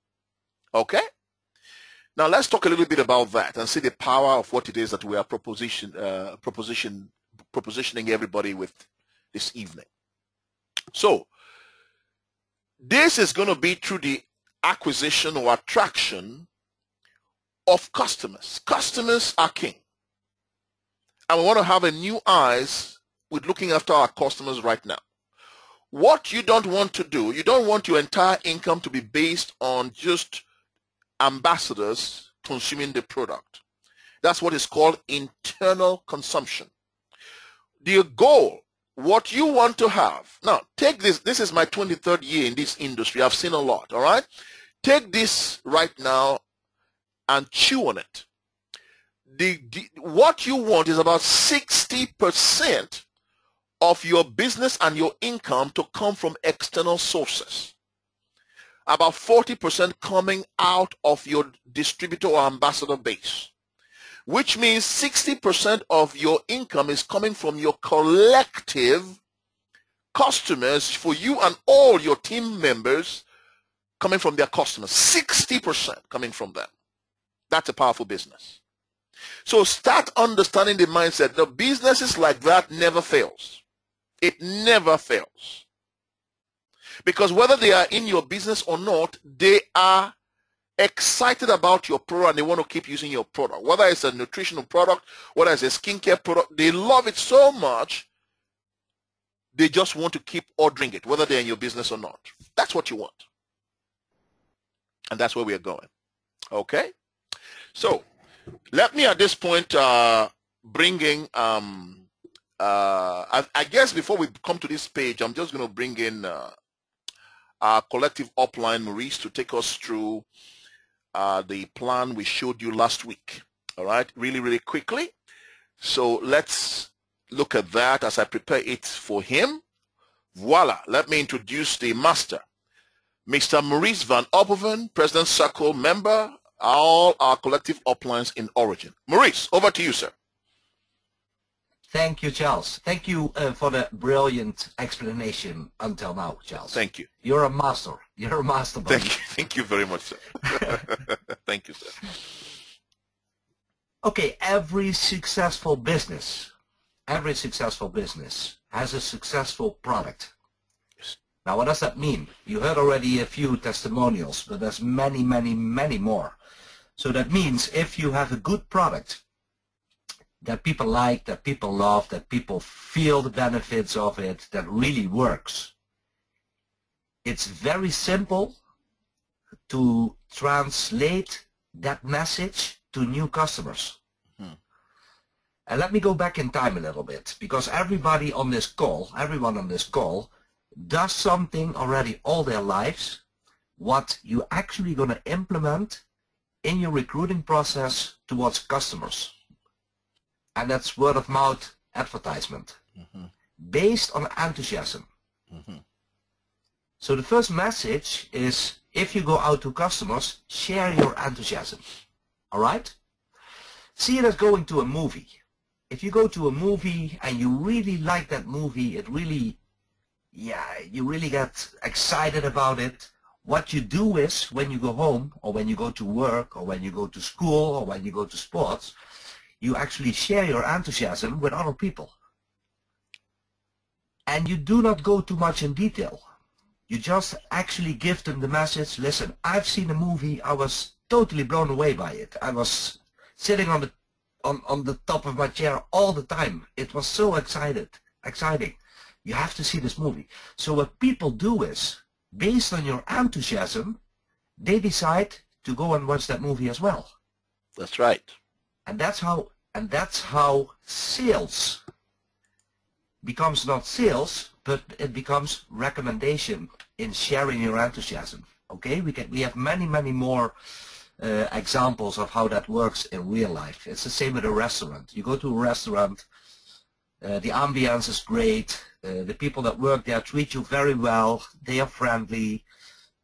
Okay? Now let's talk a little bit about that and see the power of what it is that we are propositioning everybody with this evening. So this is going to be through the acquisition or attraction of customers. Customers are king. And we want to have a new eyes with looking after our customers right now. What you don't want to do, you don't want your entire income to be based on just ambassadors consuming the product. That's what is called internal consumption. The goal, what you want to have. Now, take this. This is my 23rd year in this industry. I've seen a lot, all right? Take this right now and chew on it. What you want is about 60% of your business and your income to come from external sources. About 40% coming out of your distributor or ambassador base, which means 60% of your income is coming from your collective customers, for you and all your team members, coming from their customers. 60% coming from them. That's a powerful business. So start understanding the mindset. The businesses like that never fails. It never fails. Because whether they are in your business or not, they are excited about your product and they want to keep using your product. Whether it's a nutritional product, whether it's a skincare product, they love it so much, they just want to keep ordering it, whether they're in your business or not. That's what you want. And that's where we are going. Okay? So, let me at this point bring in, I guess before we come to this page, I'm just going to bring in our collective upline, Maurice, to take us through the plan we showed you last week. All right, really, really quickly. So let's look at that as I prepare it for him. Voila, let me introduce the master, Mr. Maurice Van Opperven, President Circle member, all our collective uplines in origin. Maurice, over to you, sir. Thank you, Charles. Thank you for the brilliant explanation until now, Charles. Thank you. You're a master. You're a master. Buddy. Thank you very much, sir. Thank you, sir. Okay, every successful business has a successful product. Yes. Now, what does that mean? You heard already a few testimonials, but there's many, many, many more. So that means if you have a good product that people like, that people love, that people feel the benefits of it, that really works, it's very simple to translate that message to new customers. And let me go back in time a little bit, because everyone on this call does something already all their lives, what you actually going to implement in your recruiting process towards customers. And that's word of mouth advertisement, based on enthusiasm. So the first message is, if you go out to customers, share your enthusiasm. All right? See it as going to a movie. If you go to a movie and you really like that movie, you really get excited about it. What you do is, when you go home, or when you go to work, or when you go to school, or when you go to sports, you actually share your enthusiasm with other people. And you do not go too much in detail. You just actually give them the message, listen, I've seen a movie, I was totally blown away by it. I was sitting on the top of my chair all the time. It was so exciting. You have to see this movie. So what people do is, based on your enthusiasm, they decide to go and watch that movie as well. That's right. And that's how sales becomes not sales, but it becomes recommendation in sharing your enthusiasm. Okay, we have many more examples of how that works in real life. It's the same with a restaurant. You go to a restaurant, the ambience is great, the people that work there treat you very well, they are friendly,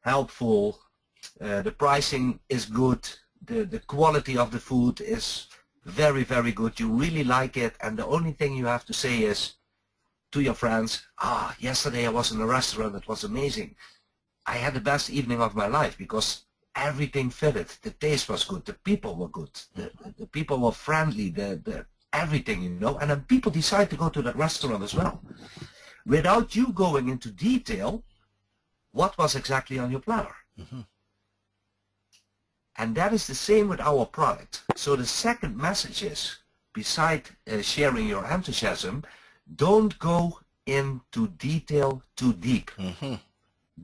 helpful, the pricing is good, the quality of the food is very good, you really like it, and the only thing you have to say is to your friends, yesterday I was in a restaurant, it was amazing. I had the best evening of my life because everything fitted. The taste was good, the people were good, the people were friendly, the everything, you know, and then people decide to go to that restaurant as well. Without you going into detail, what was exactly on your platter. And that is the same with our product. So the second message is, beside sharing your enthusiasm, don't go into detail too deep.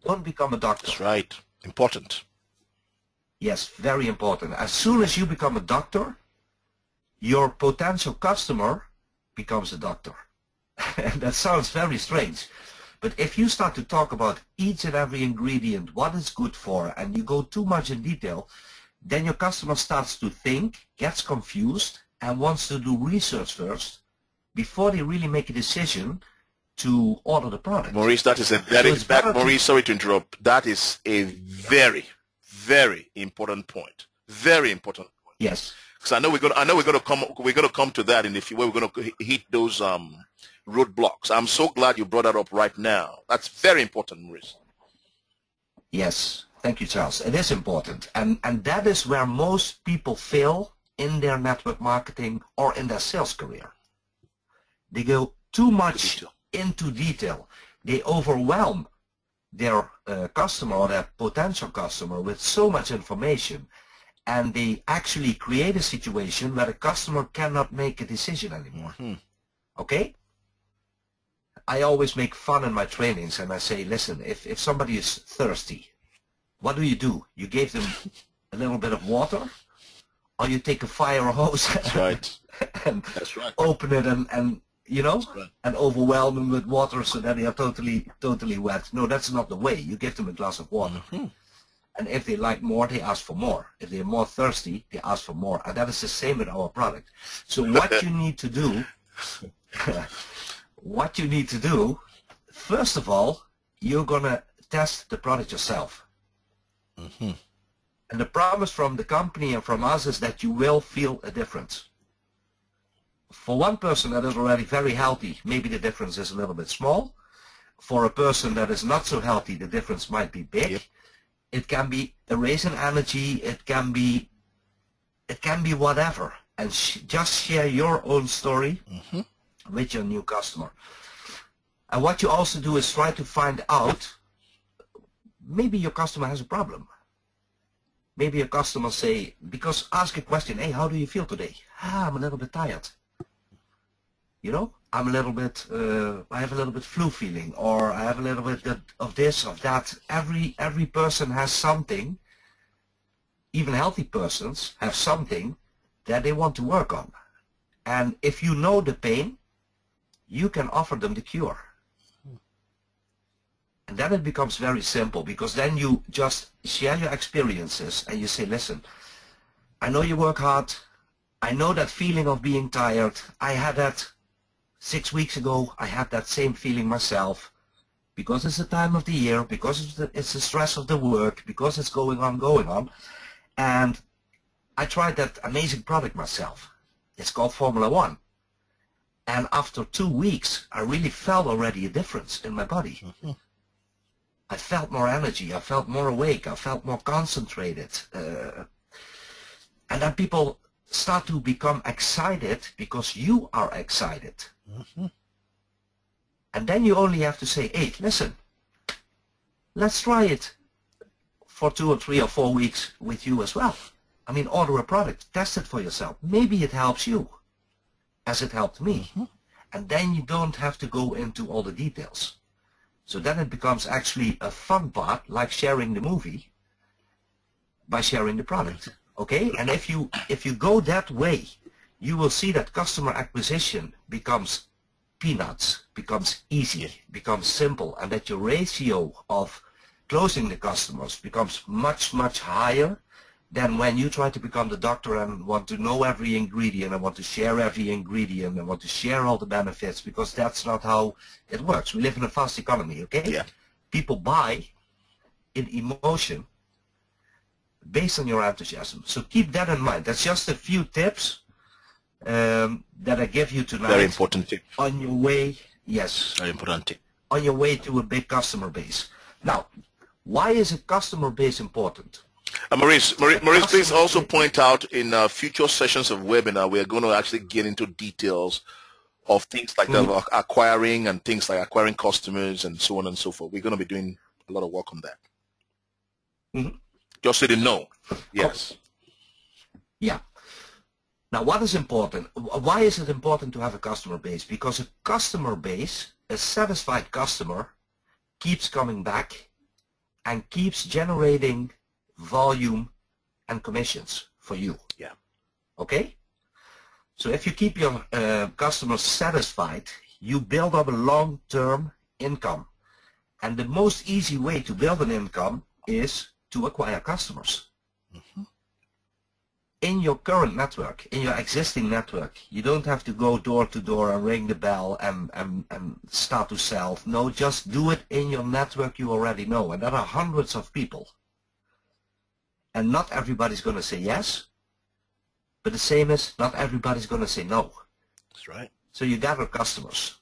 Don't become a doctor. That's right. Important. Yes, very important. As soon as you become a doctor, your potential customer becomes a doctor. That sounds very strange. But if you start to talk about each and every ingredient, what it's good for, and you go too much in detail, then your customer starts to think, gets confused, and wants to do research first before they really make a decision to order the product. Maurice, Maurice, sorry to interrupt. That is a very important point. Very important point. Yes. Because I know we're gonna come to that in a few. We're gonna hit those roadblocks. I'm so glad you brought that up right now. That's very important, Maurice. Yes. Thank you, Charles. It is important, and that is where most people fail in their network marketing or in their sales career. They go too much into detail. They overwhelm their customer or their potential customer with so much information, and they actually create a situation where the customer cannot make a decision anymore. Okay? I always make fun in my trainings, and I say, listen, if somebody is thirsty, what do? You give them a little bit of water, or you take a fire hose That's right. and That's right. open it and you know, right. and overwhelm them with water so that they are totally wet. No, that's not the way. You give them a glass of water. And if they like more, they ask for more. If they're more thirsty, they ask for more. And that is the same with our product. So what you need to do, first of all, you're going to test the product yourself. And the promise from the company and from us is that you will feel a difference. For one person that is already very healthy, maybe the difference is a little bit small. For a person that is not so healthy, the difference might be big. Yep. It can be a raise in energy, it can be whatever. And just share your own story with your new customer. And what you also do is try to find out, maybe your customer has a problem. Maybe your customer say, because ask a question, hey, how do you feel today? I'm a little bit tired. You know, I'm a little bit, I have a little bit flu feeling, or I have a little bit of this, of that. Every person has something. Even healthy persons have something that they want to work on. And if you know the pain, you can offer them the cure. And then it becomes very simple, because then you just share your experiences and you say, listen, I know you work hard. I know that feeling of being tired. I had that 6 weeks ago. I had that same feeling myself, because it's the time of the year, because it's the stress of the work, because it's going on. And I tried that amazing product myself. It's called Formula One. And after 2 weeks, I really felt already a difference in my body. I felt more energy. I felt more awake. I felt more concentrated. And then people start to become excited because you are excited. And then you only have to say, hey, listen, let's try it for 2 or 3 or 4 weeks with you as well. I mean, order a product, test it for yourself. Maybe it helps you, as it helped me. And then you don't have to go into all the details. So then it becomes actually a fun part, like sharing the movie, by sharing the product. Okay? And if you go that way, you will see that customer acquisition becomes peanuts, becomes easy, becomes simple, and that your ratio of closing the customers becomes much, much higher than when you try to become the doctor and want to know every ingredient and want to share every ingredient and want to share all the benefits, because that's not how it works. We live in a fast economy, okay? Yeah. People buy in emotion based on your enthusiasm. So keep that in mind. That's just a few tips that I give you tonight. Very important tip. On your way, yes. Very important tip. On your way to a big customer base. Now, why is a customer base important? Maurice, please also point out in future sessions of webinar, we are going to actually get into details of things like the acquiring and things like acquiring customers and so on and so forth. We're going to be doing a lot of work on that. Just so you know. Yes. Yeah. Now, what is important? Why is it important to have a customer base? Because a customer base, a satisfied customer, keeps coming back and keeps generating volume and commissions for you. Yeah. Okay? So if you keep your customers satisfied, you build up a long-term income. And the most easy way to build an income is to acquire customers. In your current network, in your existing network, you don't have to go door to door and ring the bell and start to sell. No, just do it in your network you already know. And there are hundreds of people. And not everybody's going to say yes, but the same is not everybody's going to say no. That's right. So you gather customers.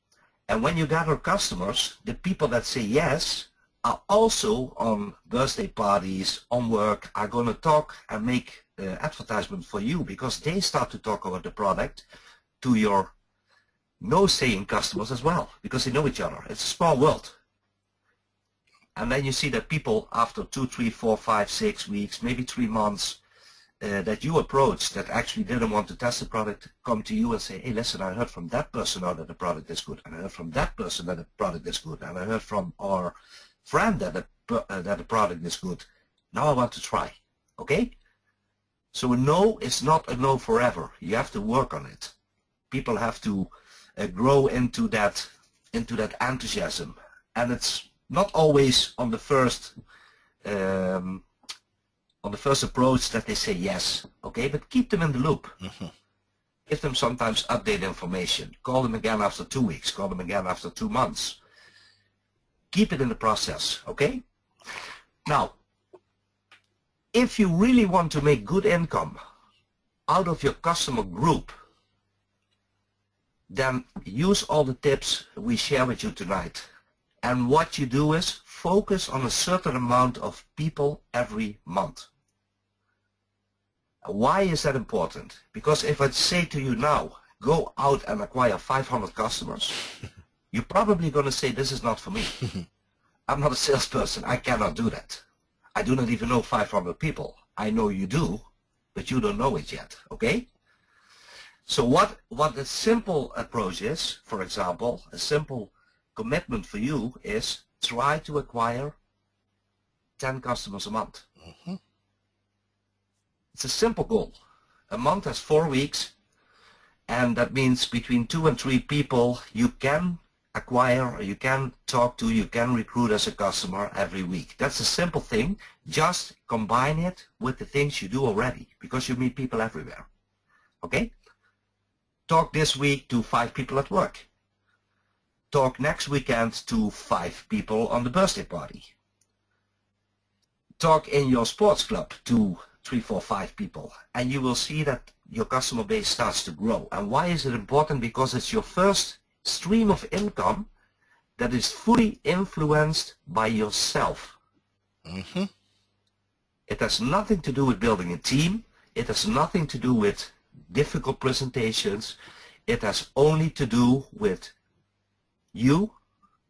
And when you gather customers, the people that say yes are also on birthday parties, on work, are going to talk and make advertisement for you, because they start to talk about the product to your no-saying customers as well, because they know each other. It's a small world. And then you see that people after 2, 3, 4, 5, 6 weeks, maybe 3 months, that you approach that actually didn't want to test the product, come to you and say, hey, listen, I heard from that person now that the product is good, and I heard from that person that the product is good, and I heard from our friend that the product is good. Now I want to try. Okay? So a no is not a no forever. You have to work on it. People have to grow into that enthusiasm, and it's not always on the first approach that they say yes, okay? But keep them in the loop. Give them sometimes update information. Call them again after 2 weeks. Call them again after 2 months. Keep it in the process, okay? Now, if you really want to make good income out of your customer group, then use all the tips we share with you tonight. And what you do is focus on a certain amount of people every month. Why is that important? Because if I say to you now, go out and acquire 500 customers, you're probably going to say, this is not for me. I'm not a salesperson. I cannot do that. I do not even know 500 people. I know you do, but you don't know it yet, okay? So what the simple approach is, for example, a simple commitment for you is try to acquire 10 customers a month. It's a simple goal. A month has 4 weeks, and that means between 2 and 3 people you can acquire, or you can talk to, you can recruit as a customer every week. That's a simple thing. Just combine it with the things you do already, because you meet people everywhere. Okay? Talk this week to 5 people at work. Talk next weekend to 5 people on the birthday party. Talk in your sports club to 3, 4, 5 people, and you will see that your customer base starts to grow. And why is it important? Because it's your first stream of income that is fully influenced by yourself. It has nothing to do with building a team. It has nothing to do with difficult presentations. It has only to do with you,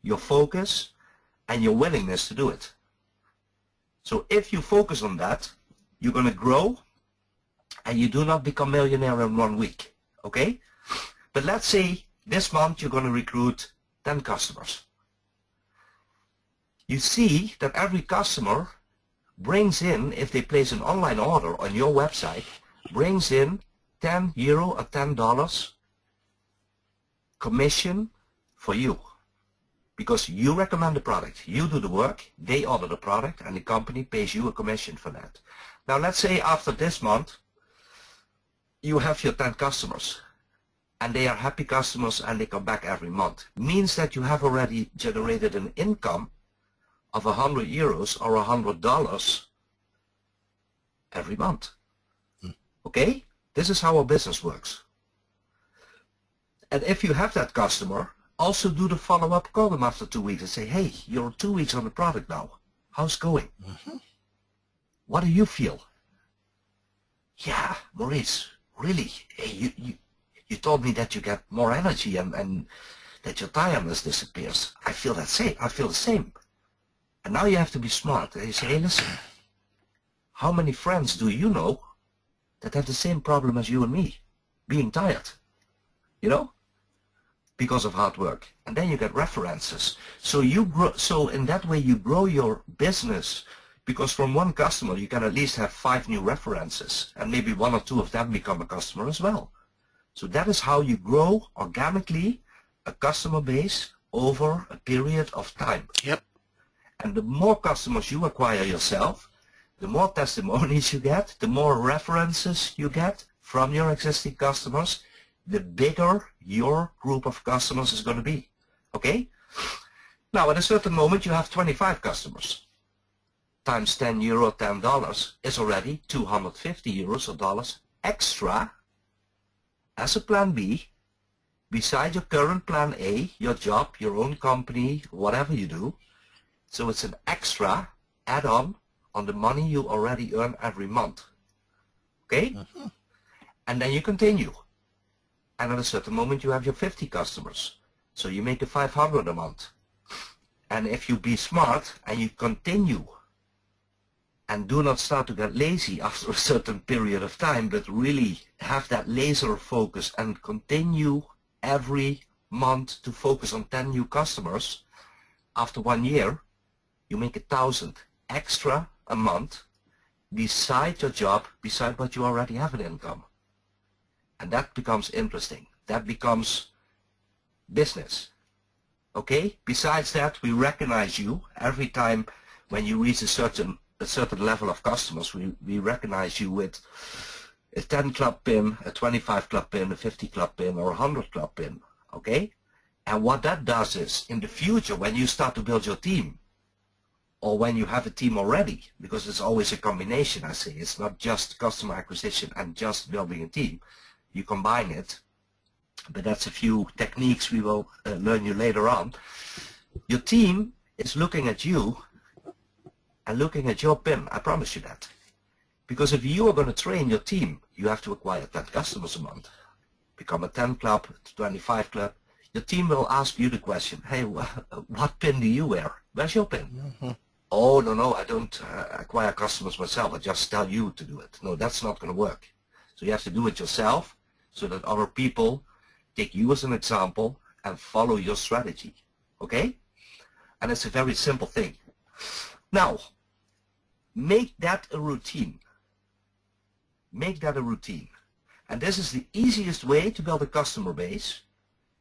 your focus, and your willingness to do it. So if you focus on that, you're going to grow, and you do not become millionaire in 1 week, okay? But let's say this month you're going to recruit 10 customers. You see that every customer brings in, if they place an online order on your website, brings in €10 or $10 commission for you. Because you recommend the product, you do the work, they order the product, and the company pays you a commission for that. Now let's say after this month, you have your 10 customers, and they are happy customers and they come back every month. Means that you have already generated an income of €100 or $100 every month. Okay? This is how our business works. And if you have that customer, also do the follow-up, call them after 2 weeks and say, hey, you're 2 weeks on the product now. How's it going? What do you feel? Yeah, Maurice, really, hey, you told me that you get more energy and that your tiredness disappears. I feel that same. I feel the same. And now you have to be smart. And you say, hey, listen, how many friends do you know that have the same problem as you and me, being tired? You know? Because of hard work. And then you get references. So you grow, so in that way you grow your business, because from one customer you can at least have 5 new references, and maybe 1 or 2 of them become a customer as well. So that is how you grow organically a customer base over a period of time. Yep. And the more customers you acquire yourself, the more testimonies you get, the more references you get from your existing customers, the bigger your group of customers is going to be. Okay? Now at a certain moment you have 25 customers. Times €10, $10 is already €250 or dollars extra as a plan B, beside your current plan A, your job, your own company, whatever you do. So it's an extra add-on on the money you already earn every month. Okay? And then you continue. And at a certain moment you have your 50 customers. So you make a 500 a month. And if you be smart and you continue and do not start to get lazy after a certain period of time, but really have that laser focus and continue every month to focus on 10 new customers, after 1 year, you make 1,000 extra a month beside your job, beside what you already have in income. And that becomes interesting. That becomes business. Okay? Besides that, we recognize you every time when you reach a certain level of customers. We recognize you with a 10 club pin, a 25 club pin, a 50 club pin, or a 100 club pin. Okay? And what that does is, in the future, when you start to build your team, or when you have a team already, because it's always a combination, I say. It's not just customer acquisition and just building a team. You combine it, but that's a few techniques we will learn you later on. Your team is looking at you and looking at your PIN, I promise you that. Because if you are going to train your team, you have to acquire 10 customers a month. Become a 10 club, 25 club. Your team will ask you the question, hey, what PIN do you wear? Where's your PIN? Oh, no, I don't acquire customers myself. I just tell you to do it. No, that's not going to work. So you have to do it yourself. so that other people take you as an example and follow your strategy. Okay? And it's a very simple thing. Now, make that a routine. Make that a routine. And this is the easiest way to build a customer base,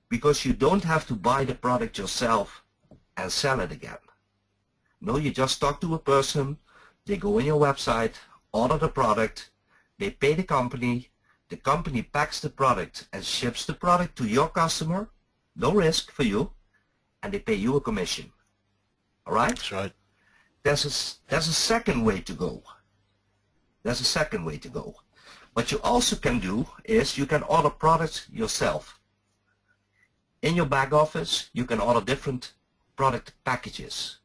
because you don't have to buy the product yourself and sell it again. No, you just talk to a person, they go on your website, order the product, they pay the company packs the product and ships the product to your customer, no risk for you, and they pay you a commission. All right? That's right. There's a second way to go. There's a second way to go. What you also can do is you can order products yourself. In your back office, you can order different product packages.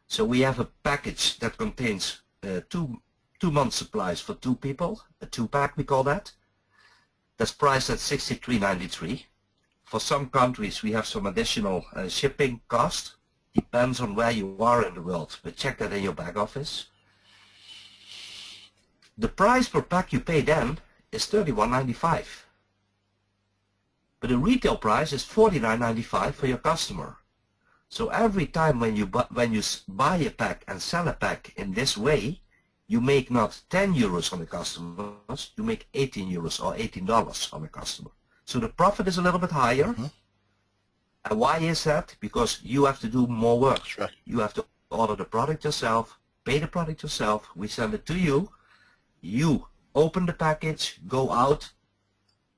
So we have a package that contains two month supplies for 2 people, a 2-pack we call that. That's priced at $63.93. For some countries we have some additional shipping cost. Depends on where you are in the world, but check that in your back office. The price per pack you pay then is $31.95. But the retail price is $49.95 for your customer. So every time when you buy a pack and sell a pack in this way, you make not 10 euros on the customers, you make 18 euros or $18 on the customer. So the profit is a little bit higher. Mm-hmm. And why is that? Because you have to do more work. That's right. You have to order the product yourself, pay the product yourself, we send it to you, you open the package, go out,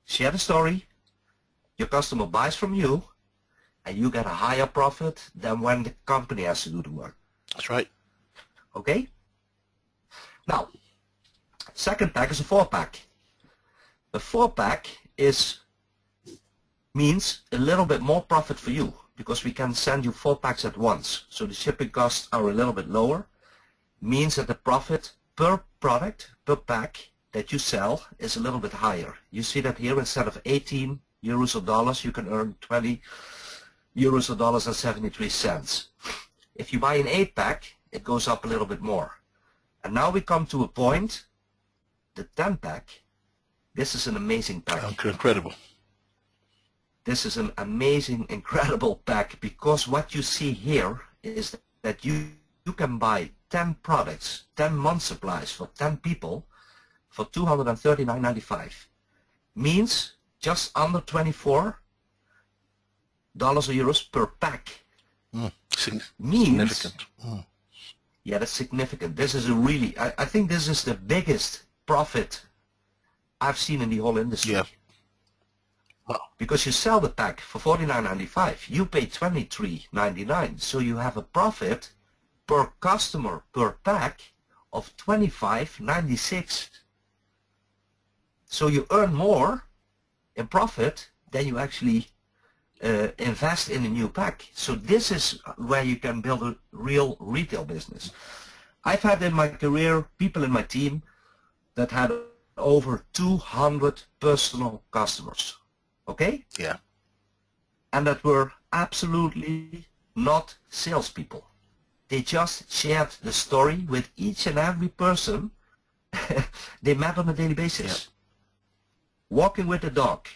share the story, your customer buys from you, and you get a higher profit than when the company has to do the work. That's right. Okay? Now, second pack is a 4-pack. A 4-pack means a little bit more profit for you, because we can send you 4 packs at once. So the shipping costs are a little bit lower. Means that the profit per product, per pack that you sell is a little bit higher. You see that here, instead of 18 euros or dollars, you can earn 20 euros or dollars and 73 cents. If you buy an 8-pack, it goes up a little bit more. And now we come to a point, the 10-pack. This is an amazing pack. Incredible. This is an amazing, incredible pack, because what you see here is that you can buy 10 products, 10 month supplies for 10 people for $239.95. Means just under $24 or euros per pack. Significant. Yeah, that's significant. This is a really, I think this is the biggest profit I've seen in the whole industry. Yeah. Wow. Because you sell the pack for $49.95, you pay $23.99, so you have a profit per customer per pack of $25.96. So you earn more in profit than you actually invest in a new pack. So this is where you can build a real retail business. I've had in my career people in my team that had over 200 personal customers. Okay? Yeah. And that were absolutely not salespeople. They just shared the story with each and every person they met on a daily basis. Yeah. Walking with a dog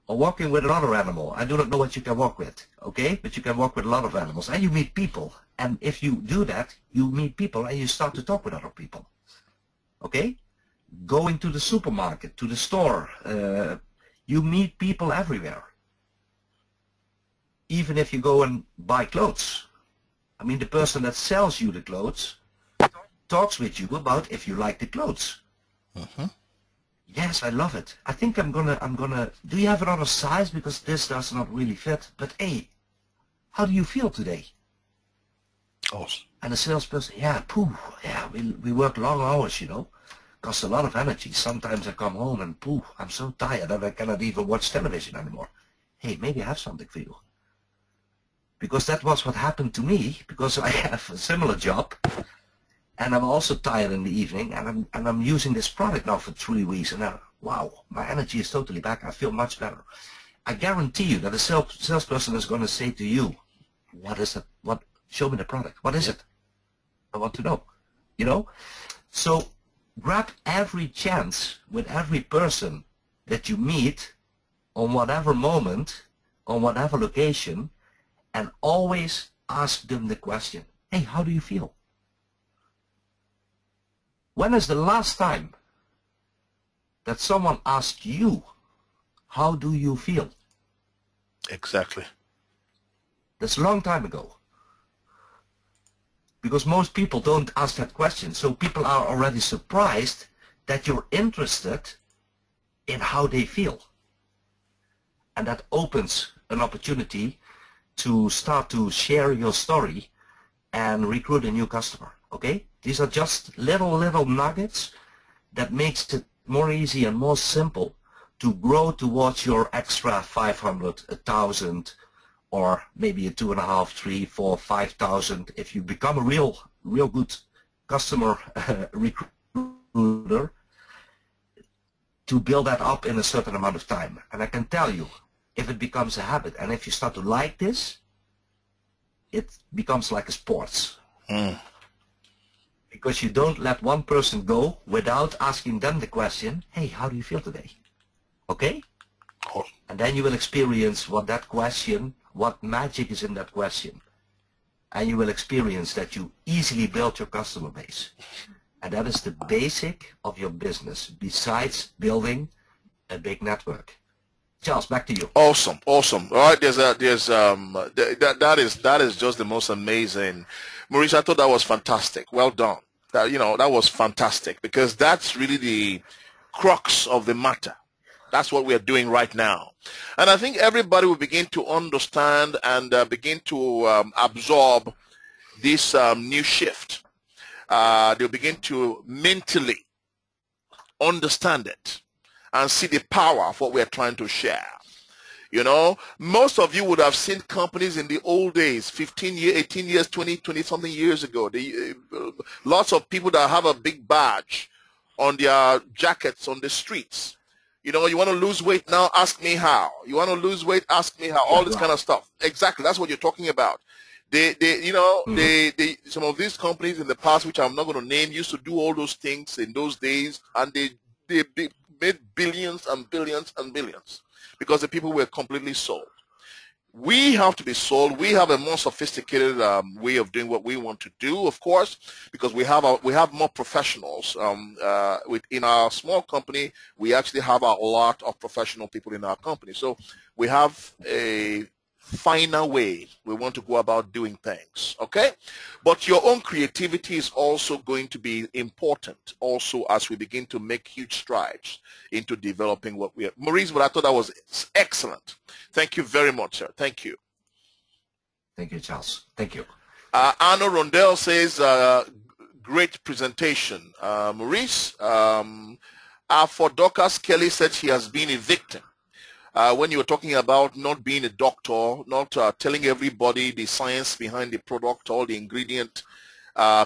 or walking with another animal. I do not know what you can walk with, okay? But you can walk with a lot of animals and you meet people. And if you do that, you meet people and you start to talk with other people. Okay? Going to the supermarket, to the store, you meet people everywhere. Even if you go and buy clothes. I mean, the person that sells you the clothes talks with you about if you like the clothes. Yes, I love it. I think I'm gonna, do you have another size? Because this does not really fit. But hey, how do you feel today? Awesome. And the salesperson, yeah, we work long hours, you know. Costs a lot of energy. Sometimes I come home and I'm so tired that I cannot even watch television anymore. Hey, maybe I have something for you. Because that was what happened to me, because I have a similar job and I'm also tired in the evening and I'm using this product now for 3 weeks and wow, my energy is totally back. I feel much better. I guarantee you that a salesperson is going to say to you, what is it? Show me the product. What is it? I want to know. You know? So grab every chance with every person that you meet on whatever moment, on whatever location, and always ask them the question, hey, how do you feel? When is the last time that someone asked you, how do you feel? Exactly. That's a long time ago. Because most people don't ask that question, so people are already surprised that you're interested in how they feel. And that opens an opportunity to start to share your story and recruit a new customer, okay? These are just little nuggets that makes it more easy and more simple to grow towards your extra 500, 1,000, or maybe a 2.5, 3, 4, 5,000. If you become a real good customer recruiter, to build that up in a certain amount of time. And I can tell you, if it becomes a habit, and if you start to like this, it becomes like a sport. Because you don't let one person go without asking them the question, hey, how do you feel today? Okay? Cool. And then you will experience what magic is in that question. And you will experience that you easily build your customer base. And that is the basic of your business, besides building a big network. Charles, back to you. Awesome. All right, that is just the most amazing. Maurice, I thought that was fantastic. Well done. That was fantastic, because that's really the crux of the matter. That's what we are doing right now. And I think everybody will begin to understand and begin to absorb this new shift. They'll begin to mentally understand it and see the power of what we are trying to share. Most of you would have seen companies in the old days, 15 years, 18 years, 20 something years ago. Lots of people that have a big badge on their jackets on the streets. You want to lose weight now, ask me how. You want to lose weight, ask me how. All this kind of stuff. Exactly, that's what you're talking about. Some of these companies in the past, which I'm not going to name, used to do all those things in those days, and they made billions and billions and billions because the people were completely sold. We have to be sold. We have a more sophisticated way of doing what we want to do, of course, because we have more professionals. In our small company, we actually have a lot of professional people in our company. So we have a finer way we want to go about doing things, okay? But your own creativity is also going to be important also as we begin to make huge strides into developing what we are. Maurice, but I thought that was excellent. Thank you very much, sir. Thank you. Thank you, Charles. Thank you. Arno Rondell says, great presentation. Maurice, for Dorcas, Kelly said she has been a victim. When you were talking about not being a doctor, not telling everybody the science behind the product, all the ingredient,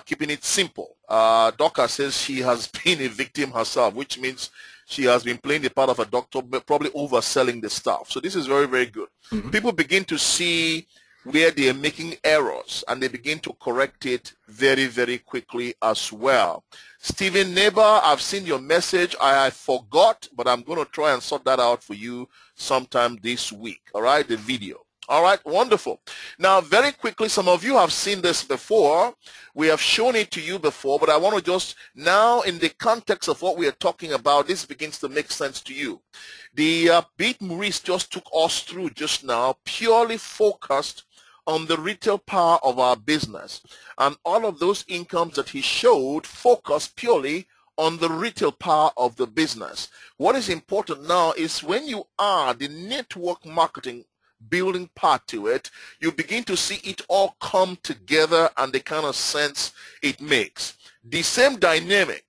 keeping it simple. Dorcas says she has been a victim herself, which means she has been playing the part of a doctor, but probably overselling the stuff. So this is very, very good. People begin to see where they are making errors, and they begin to correct it very, very quickly as well. Stephen Neighbor, I've seen your message. I forgot, but I'm going to try and sort that out for you sometime this week. All right, the video. All right, wonderful. Now, very quickly, some of you have seen this before. We have shown it to you before, but I want to just now, in the context of what we are talking about, this begins to make sense to you. The beat Maurice just took us through just now purely focused on the retail power of our business, and all of those incomes that he showed focus purely on the retail power of the business. What is important now is when you add the network marketing building part to it, you begin to see it all come together and the kind of sense it makes. The same dynamic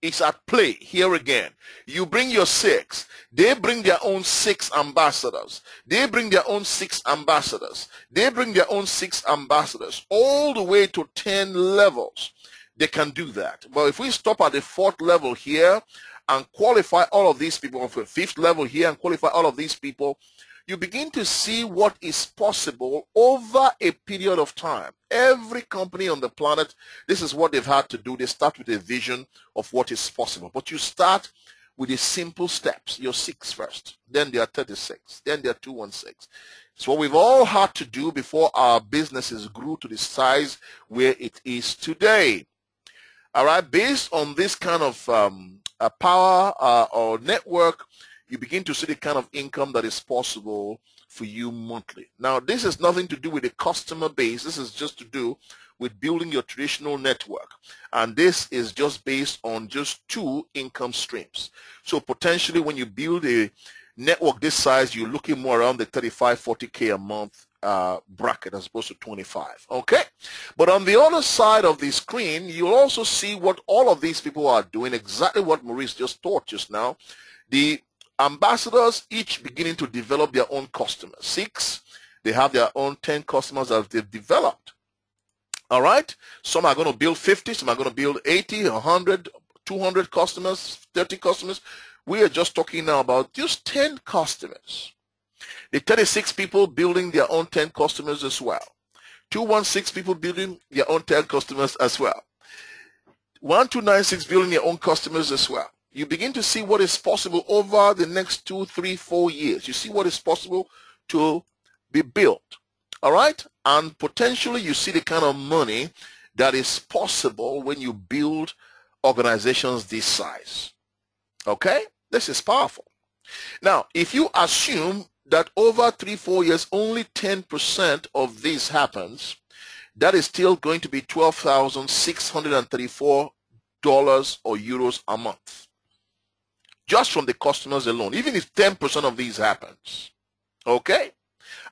is at play here again. You bring your 6, they bring their own 6 ambassadors, they bring their own 6 ambassadors, they bring their own 6 ambassadors, all the way to 10 levels. They can do that. But if we stop at the 4th level here and qualify all of these people, for 5th level here and qualify all of these people, you begin to see what is possible over a period of time. Every company on the planet, this is what they've had to do. They start with a vision of what is possible. But you start with the simple steps. Your 6 first, then there are 36, then there are 216. It's what we've all had to do before our businesses grew to the size where it is today. All right, based on this kind of power or network, you begin to see the kind of income that is possible for you monthly. Now, this has nothing to do with the customer base. This is just to do with building your traditional network. And this is just based on just 2 income streams. So potentially when you build a network this size, you're looking more around the 35, 40K a month bracket as opposed to 25. Okay? But on the other side of the screen, you'll also see what all of these people are doing, exactly what Maurice just taught just now. The ambassadors each beginning to develop their own customers. 6, they have their own 10 customers that they've developed. All right? Some are going to build 50, some are going to build 80, 100, 200 customers, 30 customers. We are just talking now about just 10 customers. The 36 people building their own 10 customers as well. 216 people building their own 10 customers as well. 1296 building their own customers as well. You begin to see what is possible over the next 2, 3, 4 years. You see what is possible to be built. All right? And potentially you see the kind of money that is possible when you build organizations this size. Okay? This is powerful. Now, if you assume that over 3, 4 years, only 10% of this happens, that is still going to be $12,634 or euros a month. Just from the customers alone, even if 10% of these happens. Okay?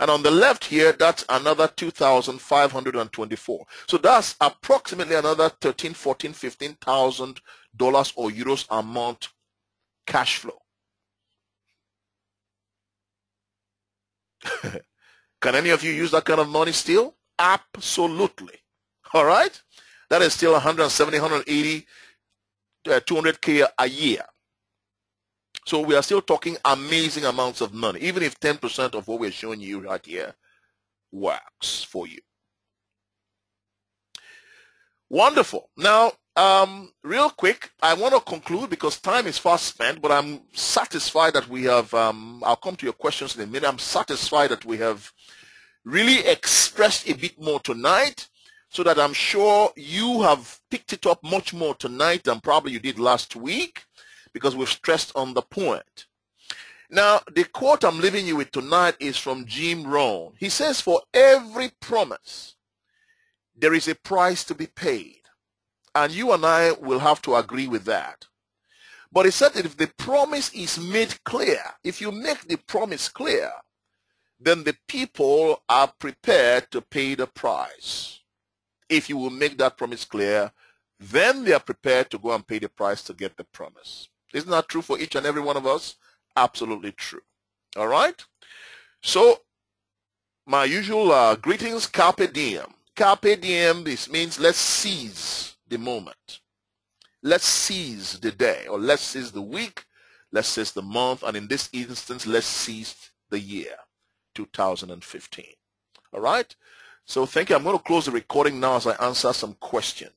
And on the left here, that's another 2,524. So that's approximately another 13, 14, 15,000 dollars or euros a month cash flow. Can any of you use that kind of money still? Absolutely. All right? That is still 170, 180, 200K a year. So we are still talking amazing amounts of money, even if 10% of what we're showing you right here works for you. Wonderful. Now, real quick, I want to conclude because time is fast spent, but I'm satisfied that we have, I'll come to your questions in a minute. I'm satisfied that we have really expressed a bit more tonight so that I'm sure you have picked it up much more tonight than probably you did last week, because we've stressed on the point. Now, the quote I'm leaving you with tonight is from Jim Rohn. He says, for every promise, there is a price to be paid. And you and I will have to agree with that. But he said that if the promise is made clear, if you make the promise clear, then the people are prepared to pay the price. If you will make that promise clear, then they are prepared to go and pay the price to get the promise. Isn't that true for each and every one of us? Absolutely true. All right? So, my usual greetings, carpe diem. Carpe diem, this means let's seize the moment. Let's seize the day, or let's seize the week, let's seize the month, and in this instance, let's seize the year, 2015. All right? So, thank you. I'm going to close the recording now as I answer some questions.